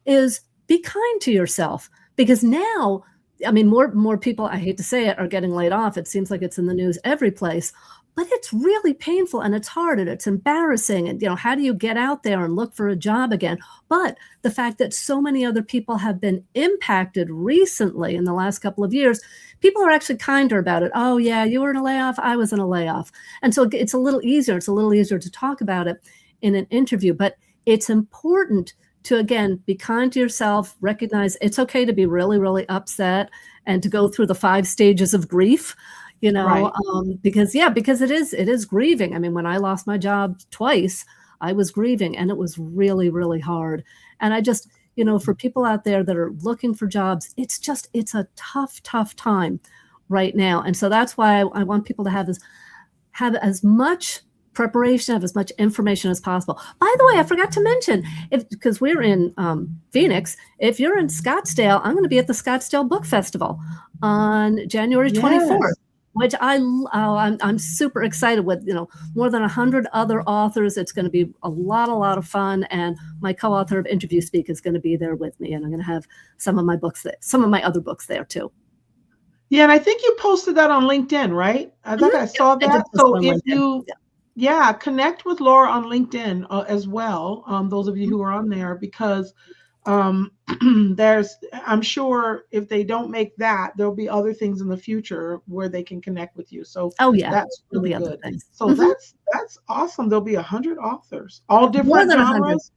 is be kind to yourself, because now, I mean, more people, I hate to say it, are getting laid off. It seems like it's in the news every place, but it's really painful and it's hard and it's embarrassing. And how do you get out there and look for a job again? But the fact that so many other people have been impacted recently in the last couple of years, people are actually kinder about it. Oh yeah, you were in a layoff, I was in a layoff. And so it's a little easier. It's a little easier to talk about it in an interview, but it's important to, again, be kind to yourself, recognize it's okay to be really, really upset and to go through the 5 stages of grief,
Right.
because it is grieving. I mean, when I lost my job twice, I was grieving, and it was really, really hard. And I just, for people out there that are looking for jobs, it's a tough, tough time right now. And so that's why I want people to have as much preparation, have as much information as possible. By the way, I forgot to mention, because we're in Phoenix, if you're in Scottsdale, I'm going to be at the Scottsdale Book Festival on January 24th,
Yes.
which I'm super excited with. More than 100 other authors. It's going to be a lot of fun, and my co-author of Interview Speak is going to be there with me, and I'm going to have some of my books there, some of my other books there too.
Yeah, and I think you posted that on LinkedIn, right? I think I
Yep,
saw
I did
that.
post it
So
on
if
LinkedIn.
you,
Yeah.
yeah, connect with Laura on LinkedIn as well. Those of you
Mhm.
who are on there, because I'm sure if they don't make that, there'll be other things in the future where they can connect with you. So
Oh yeah,
that's
there'll
really
be other
good.
things.
So that's awesome. There'll be 100 authors, all
More
different
than 100.
genres.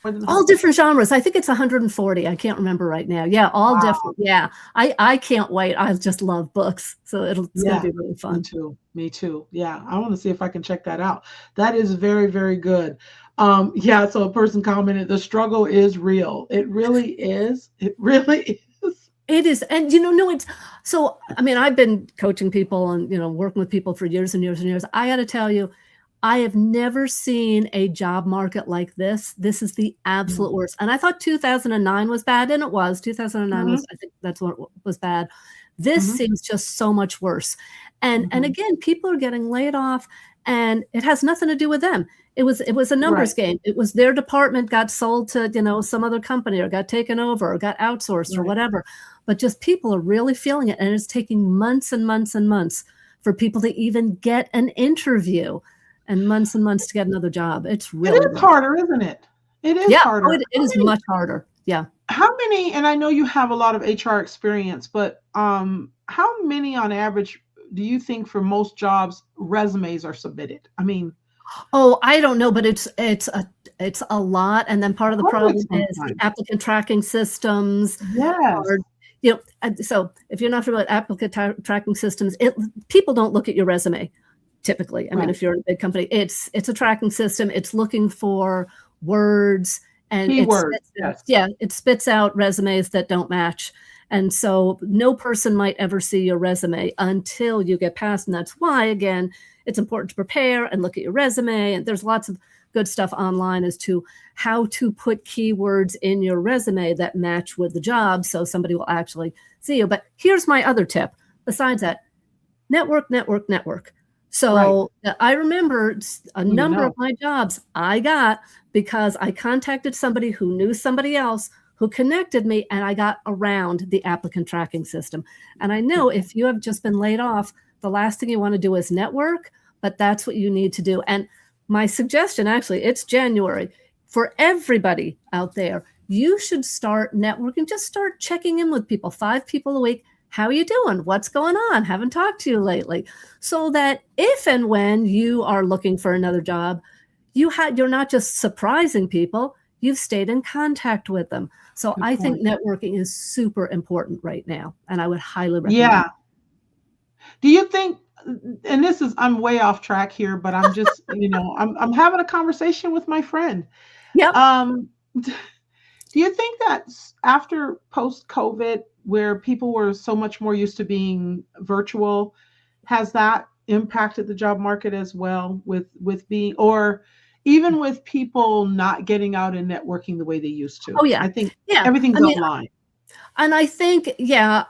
More than
All
100.
different genres. I think it's 140. I can't remember right now. Yeah, all
Wow.
different. Yeah. I can't wait. I just love books. So it's going to
Yeah,
be really
me
fun.
too. Me too. Yeah, I want to see if I can check that out. That is very, very good. Yeah, so a person commented, the struggle is real. It really is. It really is.
It is. And no, it's so, I mean, I've been coaching people and, working with people for years and years and years. I got to tell you, I have never seen a job market like this. This is the
Mm.
absolute worst. And I thought 2009 was bad, and it was. 2009
Mhm.
was, I think that's what was bad. This
Mhm.
seems just so much worse. And
Mhm.
again, people are getting laid off, and it has nothing to do with them. It was a numbers
Right,
game. It was their department got sold to, some other company, or got taken over, or got outsourced, or
right.
whatever. But just people are really feeling it, and it's taking months and months and months for people to even get an interview, and months to get another job. It's
It
really
is
rough.
harder, isn't it? It is
Yeah. Oh,
harder.
it is much harder. Yeah.
How many, and I know you have a lot of HR experience, but, how many on average do you think for most jobs resumes are submitted? I mean,
Oh, I don't know, but it's a lot, and then part of the
hundreds
problem is the
sometimes.
applicant tracking systems
Yes.
are, so if you're not familiar with applicant tracking systems, people don't look at your resume typically. I mean,
Right.
if you're in a big company, it's a tracking system. It's looking for words, and
Keywords, yes.
it spits out resumes that don't match. And so no person might ever see your resume until you get past. And that's why, again, it's important to prepare and look at your resume. And there's lots of good stuff online as to how to put keywords in your resume that match with the job, so somebody will actually see you. But here's my other tip. Besides that, network, network, network.
Right.
So I remember a
Who you
number of
know.
my jobs I got because I contacted somebody who knew somebody else who connected me, and I got around the applicant tracking system. And I know if you have just been laid off, the last thing you want to do is network, but that's what you need to do. And my suggestion, actually, it's January for everybody out there. You should start networking, just start checking in with people, 5 people a week. How are you doing? What's going on? Haven't talked to you lately. So that if and when you are looking for another job, you're not just surprising people, you've stayed in contact with them. So
Good
I think
point.
networking is super important right now, and I would highly recommend.
Yeah. Do you think, and this is, I'm way off track here, but I'm just, I'm having a conversation with my friend.
Yep.
Um, do you think that after post-COVID, where people were so much more used to being virtual, has that impacted the job market as well, with being, or even with people not getting out and networking the way they used to?
Oh yeah.
I think
Yeah.
everything's
I mean,
online.
and I think, yeah,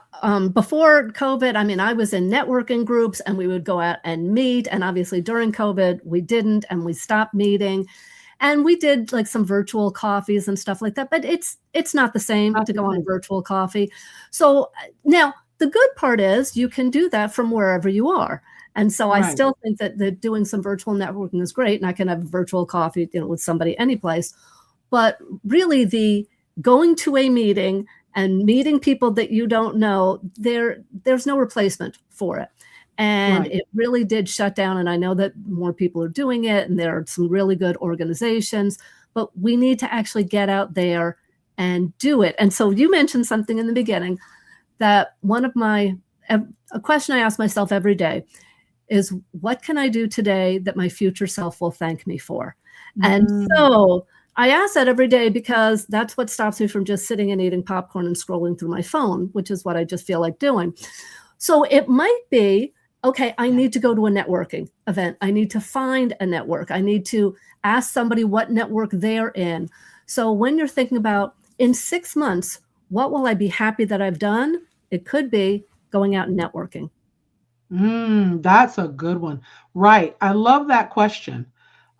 before COVID, I mean, I was in networking groups, and we would go out and meet. And obviously during COVID, we didn't, and we stopped meeting. And we did like some virtual coffees and stuff like that, but it's not the same
Not
to
the
go on a
same.
virtual coffee. So now the good part is you can do that from wherever you are. And so I
Right.
still think that doing some virtual networking is great, and I can have a virtual coffee, with somebody anyplace. But really, the going to a meeting and meeting people that you don't know, there's no replacement for it. And
Right.
it really did shut down. And I know that more people are doing it, and there are some really good organizations, but we need to actually get out there and do it. And so you mentioned something in the beginning that a question I ask myself every day is, what can I do today that my future self will thank me for? And
Mm.
so I ask that every day, because that's what stops me from just sitting and eating popcorn and scrolling through my phone, which is what I just feel like doing. So it might be, okay, I need to go to a networking event. I need to find a network. I need to ask somebody what network they're in. So when you're thinking about, in 6 months, what will I be happy that I've done? It could be going out and networking.
That's a good one. Right. I love that question.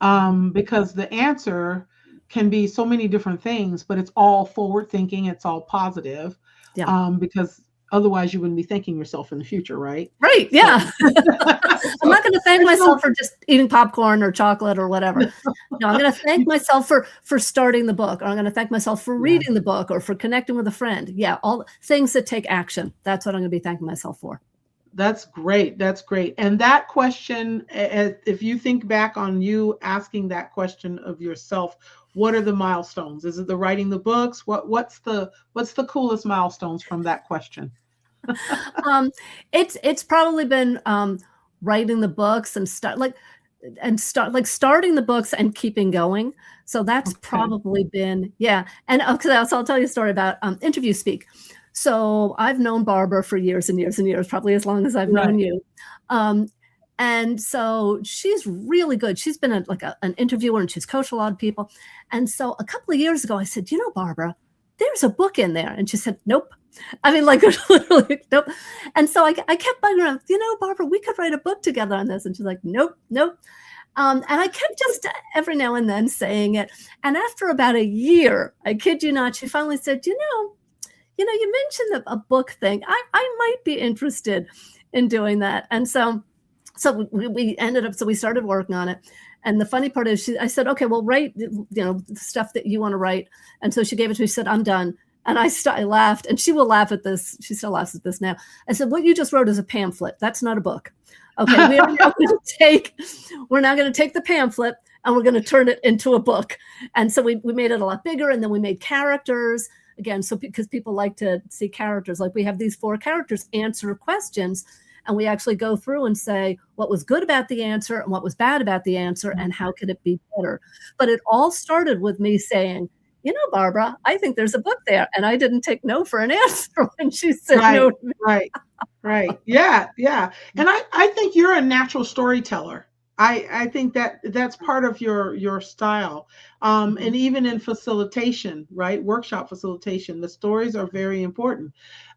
Because the answer can be so many different things, but it's all forward thinking, it's all positive.
Yeah.
Because otherwise you wouldn't be thanking yourself in the future, right?
Right.
So,
Yeah. I'm
so
not going to thank
there's
myself
no,
for just eating popcorn or chocolate or whatever. No, I'm going to thank myself for starting the book, or I'm going to thank myself for
yeah.
reading the book, or for connecting with a friend. Yeah, all things that take action. That's what I'm going to be thanking myself for.
That's great. That's great. And that question, if you think back on you asking that question of yourself, what are the milestones? Is it the writing the books? What's the coolest milestones from that question?
Um, it's probably been writing the books and starting the books and keeping going. So that's
Okay.
probably been, yeah. And okay, so I'll tell you a story about interview speak. So I've known Barbara for years and years and years, probably as long as I've
Right.
known you. Um, and so she's really good. She's been an interviewer, and she's coached a lot of people. And so a couple of years ago, I said, Barbara, there's a book in there. And she said, nope. I mean, like, literally, nope. And so I kept bugging her, Barbara, we could write a book together on this. And she's like, nope, nope. And I kept just every now and then saying it. And after about a year, I kid you not, she finally said, you mentioned a book thing. I might be interested in doing that. And so we ended up, so we started working on it. And the funny part is I said, okay, well, write, the stuff that you want to write. And so she gave it to me. She said, I'm done. And I laughed, and she will laugh at this. She still laughs at this now. I said, what you just wrote is a pamphlet. That's not a book. Okay, we're now going to take the pamphlet and we're going to turn it into a book. And so we made it a lot bigger, and then we made characters again. So because people like to see characters, like we have these 4 characters answer questions, and we actually go through and say what was good about the answer and what was bad about the answer and how could it be better. But it all started with me saying, Barbara, I think there's a book there. And I didn't take no for an answer when she said no to me.
Right. Yeah. And I think you're a natural storyteller. I think that's part of your style. And even in facilitation, right? Workshop facilitation, the stories are very important.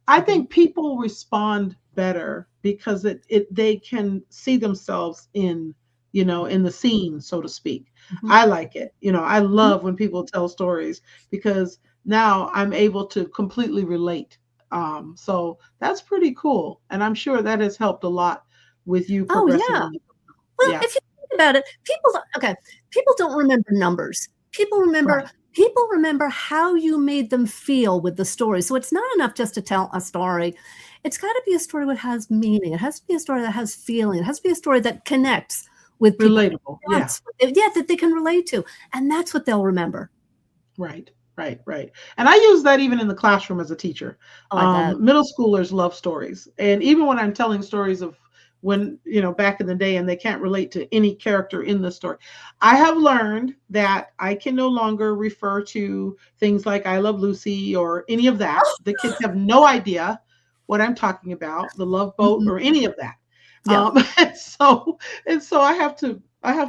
I think people respond better because they can see themselves in the scene, so to speak. I like it. I love when people tell stories because now I'm able to completely relate. So that's pretty cool. And I'm sure that has helped a lot with you progressing.
Oh, yeah. Well, if you think about it, people don't remember numbers. People remember how you made them feel with the story. So it's not enough just to tell a story. It's got to be a story that has meaning. It has to be a story that has feeling. It has to be a story that connects with people.
Relatable.
That they can relate to. And that's what they'll remember.
Right. And I use that even in the classroom as a teacher. Middle schoolers love stories. And even when I'm telling stories of when, back in the day and they can't relate to any character in the story, I have learned that I can no longer refer to things like I Love Lucy or any of that. The kids have no idea what I'm talking about, the Love Boat or any of that.
Yeah.
And so I have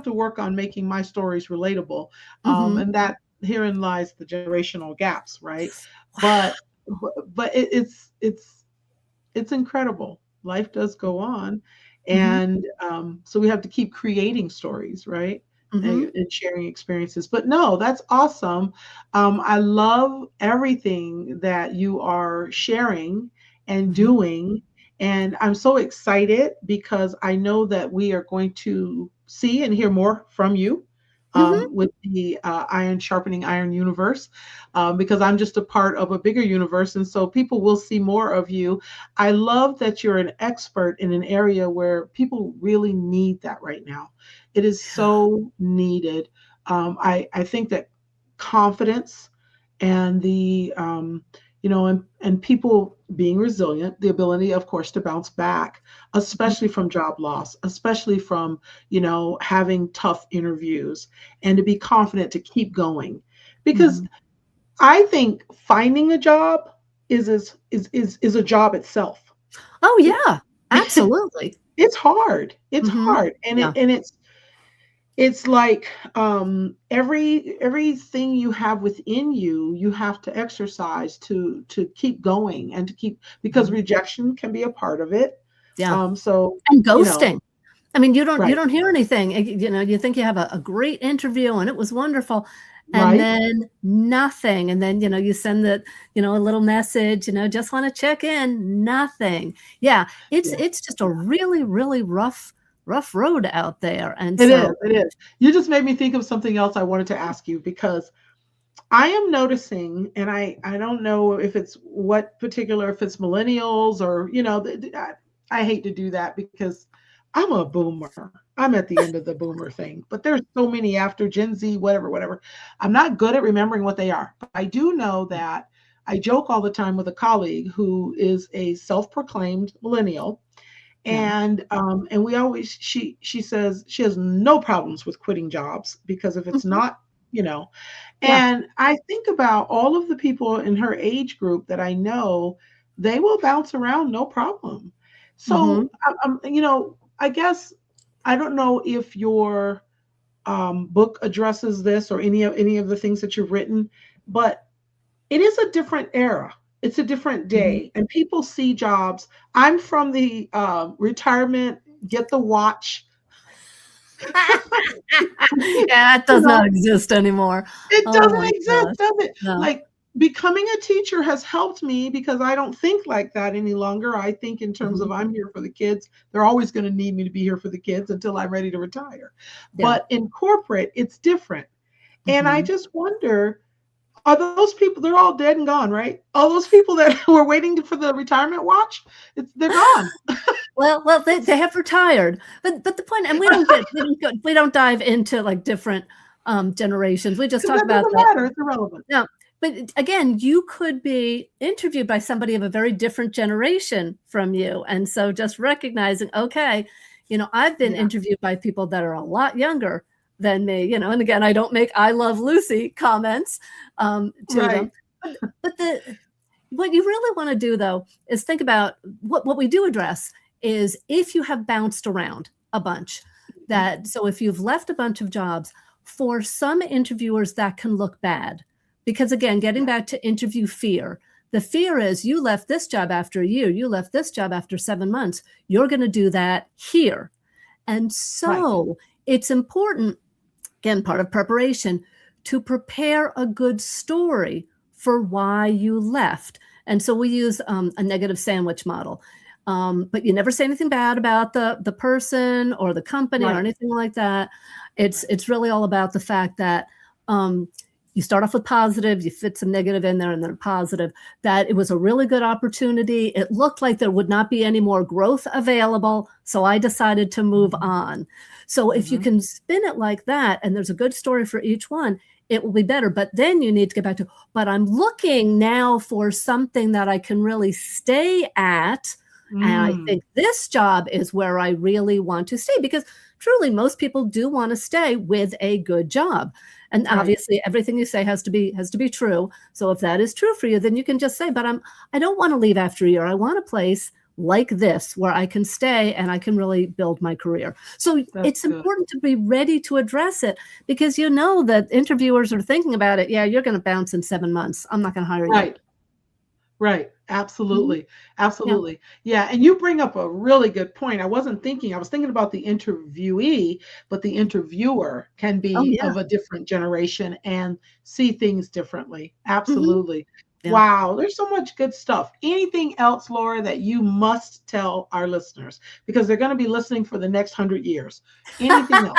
to work on making my stories relatable. And that herein lies the generational gaps, right? But it's incredible. Life does go on. And so we have to keep creating stories, right? And sharing experiences. But no, that's awesome. I love everything that you are sharing and doing. And I'm so excited because I know that we are going to see and hear more from you with the Iron Sharpening Iron universe, because I'm just a part of a bigger universe. And so people will see more of you. I love that you're an expert in an area where people really need that right now. It is so needed. I think that confidence and the and people being resilient, the ability, of course, to bounce back, especially from job loss, especially from, having tough interviews, and to be confident to keep going. Because I think finding a job is a job itself.
Oh, yeah, absolutely.
It's hard. It's hard. And it's like everything you have within you, you have to exercise to keep going and to keep, because rejection can be a part of it.
Yeah.
And
ghosting. I mean, you don't hear anything. You think you have a great interview and it was wonderful, and then nothing. And then you send a little message. Just want to check in. Nothing. Yeah, it's just a really, really rough road out there. And
it is. You just made me think of something else I wanted to ask you, because I am noticing, and I don't know if it's if it's millennials or, I hate to do that because I'm a boomer. I'm at the end of the boomer thing, but there's so many after Gen Z, whatever. I'm not good at remembering what they are. But I do know that I joke all the time with a colleague who is a self-proclaimed millennial. And we always, she says she has no problems with quitting jobs, because if it's not, and I think about all of the people in her age group that I know, they will bounce around no problem. So, I guess, I don't know if your book addresses this or any of the things that you've written, but it is a different era. It's a different day, and people see jobs. I'm from the retirement, get the watch.
Yeah, it
You
does
know,
not exist anymore.
it
Oh
doesn't
my
exist,
gosh.
does it?
No.
Like becoming a teacher has helped me because I don't think like that any longer. I think in terms
Mhm.
of I'm here for the kids. They're always going to need me to be here for the kids until I'm ready to retire.
Yeah.
But in corporate, it's different. And I
Mhm.
just wonder, are those people, they're all dead and gone, right? All those people that were waiting for the retirement watch, they're gone.
Well, they have retired, but the point, and we don't dive into like different generations. We just
Because
talk
that
about
doesn't
that.
matter. It's irrelevant.
No, but again, you could be interviewed by somebody of a very different generation from you, and so just recognizing, okay, I've been
Yeah.
interviewed by people that are a lot younger than me, and again, I don't make "I love Lucy" comments to them,
Right.
but what you really want to do though is think about what we do address is if you have bounced around a bunch, so if you've left a bunch of jobs, for some interviewers that can look bad, because again, getting
Yeah.
back to interview fear, the fear is you left this job after a year, you left this job after 7 months, you're going to do that here. And
Right.
so it's important, again, part of preparation, to prepare a good story for why you left. And so we use a negative sandwich model. But you never say anything bad about the person or the company or
Right.
anything like that. It's really all about the fact that you start off with positive, you fit some negative in there, and then positive, that it was a really good opportunity. It looked like there would not be any more growth available, so I decided to move on. So if you
Mhm.
can spin it like that, and there's a good story for each one, it will be better. But then you need to get back to, but I'm looking now for something that I can really stay at. And I
Mm.
think this job is where I really want to stay, because truly most people do want to stay with a good job. And
Right.
obviously everything you say has to be true. So if that is true for you, then you can just say, but I don't want to leave after a year. I want a place like this where I can stay and I can really build my career. So
That's
it's
good.
important to be ready to address it, because you know that interviewers are thinking about it. Yeah, you're going to bounce in 7 months. I'm not going to hire you.
Right. Right.
Mhm.
Absolutely.
Yeah.
Absolutely. Yeah. And you bring up a really good point. I wasn't thinking, I was thinking about the interviewee, but the interviewer can
Oh
be
yeah.
of a different generation and see things differently.
Mhm.
Absolutely.
Yeah.
Wow. There's so much good stuff. Anything else, Laura, that you must tell our listeners because they're going to be listening for the next 100 years? Anything else?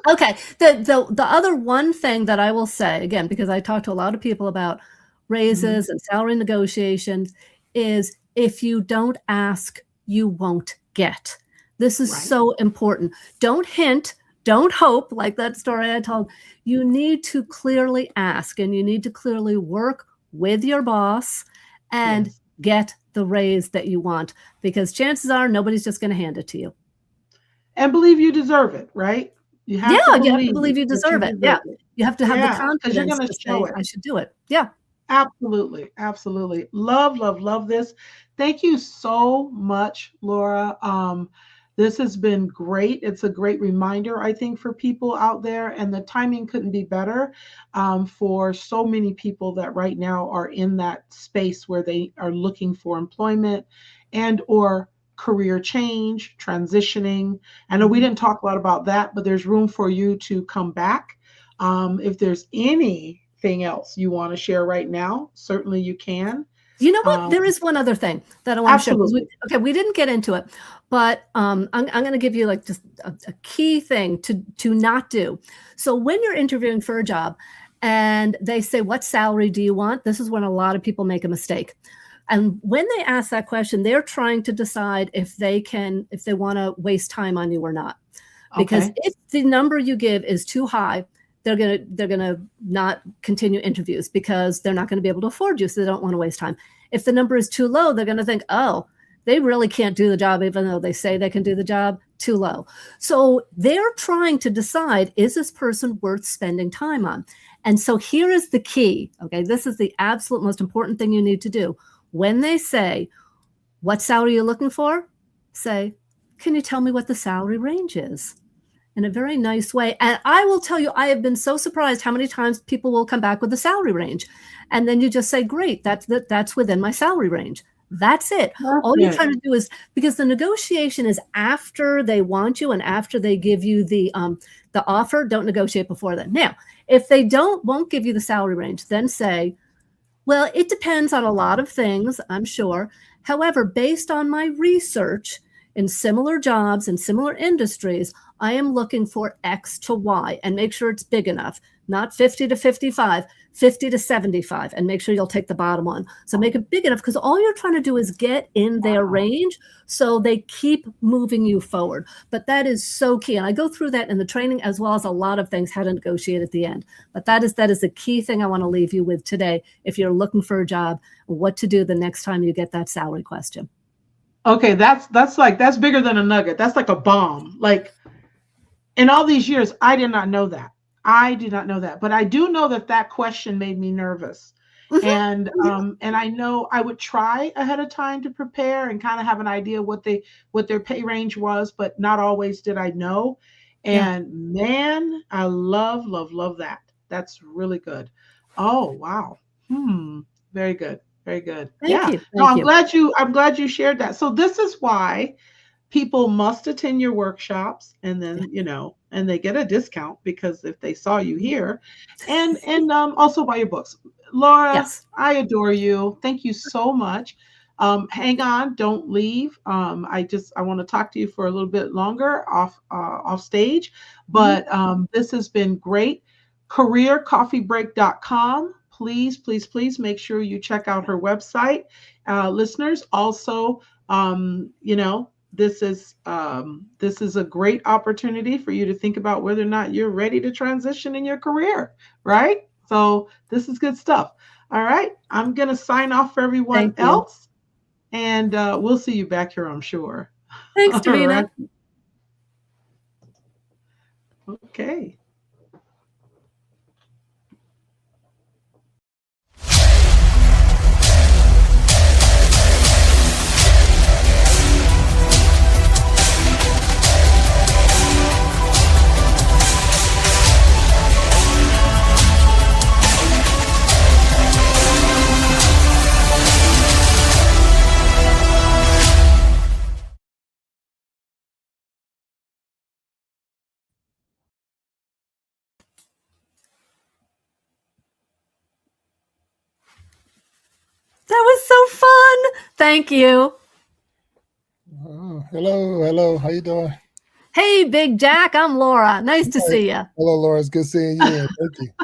Okay. The other one thing that I will say, again, because I talk to a lot of people about
Mhm.
raises and salary negotiations, is if you don't ask, you won't get. This is
Right.
so important. Don't hint, don't hope, like that story I told. You need to clearly ask, and you need to clearly work with your boss and
Yes.
get the raise that you want, because chances are nobody's just going to hand it to you.
And believe you deserve it, right? You
Yeah,
have to
you have to
believe
believe you
that you
deserve it. Yeah.
deserve it.
You have to have the
Yeah, because you're
confidence
gonna
to
show
say,
it.
"I should do it." Yeah.
Absolutely, absolutely. Love, love, love this. Thank you so much, Laura. This has been great. It's a great reminder, I think, for people out there, and the timing couldn't be better for so many people that right now are in that space where they are looking for employment and or career change, transitioning. I know we
Mhm.
didn't talk a lot about that, but there's room for you to come back if there's anything else you want to share right now, certainly you can.
You know what?
Um,
There is one other thing that I wanna share, 'cause
Absolutely.
we didn't get into it, but, I'm gonna give you, like, just a key thing to not do. So when you're interviewing for a job and they say, "What salary do you want?" This is when a lot of people make a mistake. And when they ask that question, they're trying to decide if they wanna waste time on you or not. Because
Okay.
if the number you give is too high, they're gonna not continue interviews because they're not gonna be able to afford you, so they don't wanna waste time. If the number is too low, they're gonna think, "Oh, they really can't do the job even though they say they can do the job, too low." So they're trying to decide, is this person worth spending time on? And so here is the key, okay? This is the absolute most important thing you need to do. When they say, "What salary are you looking for?" Say, "Can you tell me what the salary range is?" in a very nice way. And I will tell you, I have been so surprised how many times people will come back with a salary range. And then you just say, great, that's within my salary range. That's it. All you're trying to do is, because the negotiation is after they want you and after they give you the offer, don't negotiate before then. Now, if they won't give you the salary range, then say, well, it depends on a lot of things, I'm sure. However, based on my research in similar jobs and similar industries, I am looking for X to Y, and make sure it's big enough, not 50 to 55, 50 to 75, and make sure you'll take the bottom one. So make it big enough, because all you're trying to do is get in their range so they keep moving you forward. But that is so key. And I go through that in the training, as well as a lot of things, how to negotiate at the end. But that is the key thing I want to leave you with today. If you're looking for a job, what to do the next time you get that salary question.
Okay, that's bigger than a nugget. That's like a bomb. Like, in all these years, I did not know that. I did not know that, but I do know that question made me nervous. And I know I would try ahead of time to prepare and kind of have an idea what their pay range was, but not always did I know. And man, I love that. That's really good. Oh, wow. Very good. Very good.
Thank you.
No, I'm glad you shared that. So this is why people must attend your workshops, and then, and they get a discount because if they saw you here, and also buy your books. Laura, yes. I adore you. Thank you so much. Hang on, don't leave. I want to talk to you for a little bit longer off stage, but this has been great. CareerCoffeeBreak.com. Please make sure you check out her website, listeners. Also, this is a great opportunity for you to think about whether or not you're ready to transition in your career, right? So this is good stuff. All right, I'm gonna sign off for everyone else, and we'll see you back here, I'm sure.
Thanks, Davina.
Right. Okay.
That was so fun. Thank you.
Hello. How you doing?
Hey, Big Jack. I'm Laura. Nice to see you.
Hello, Laura. It's good seeing you. Thank you.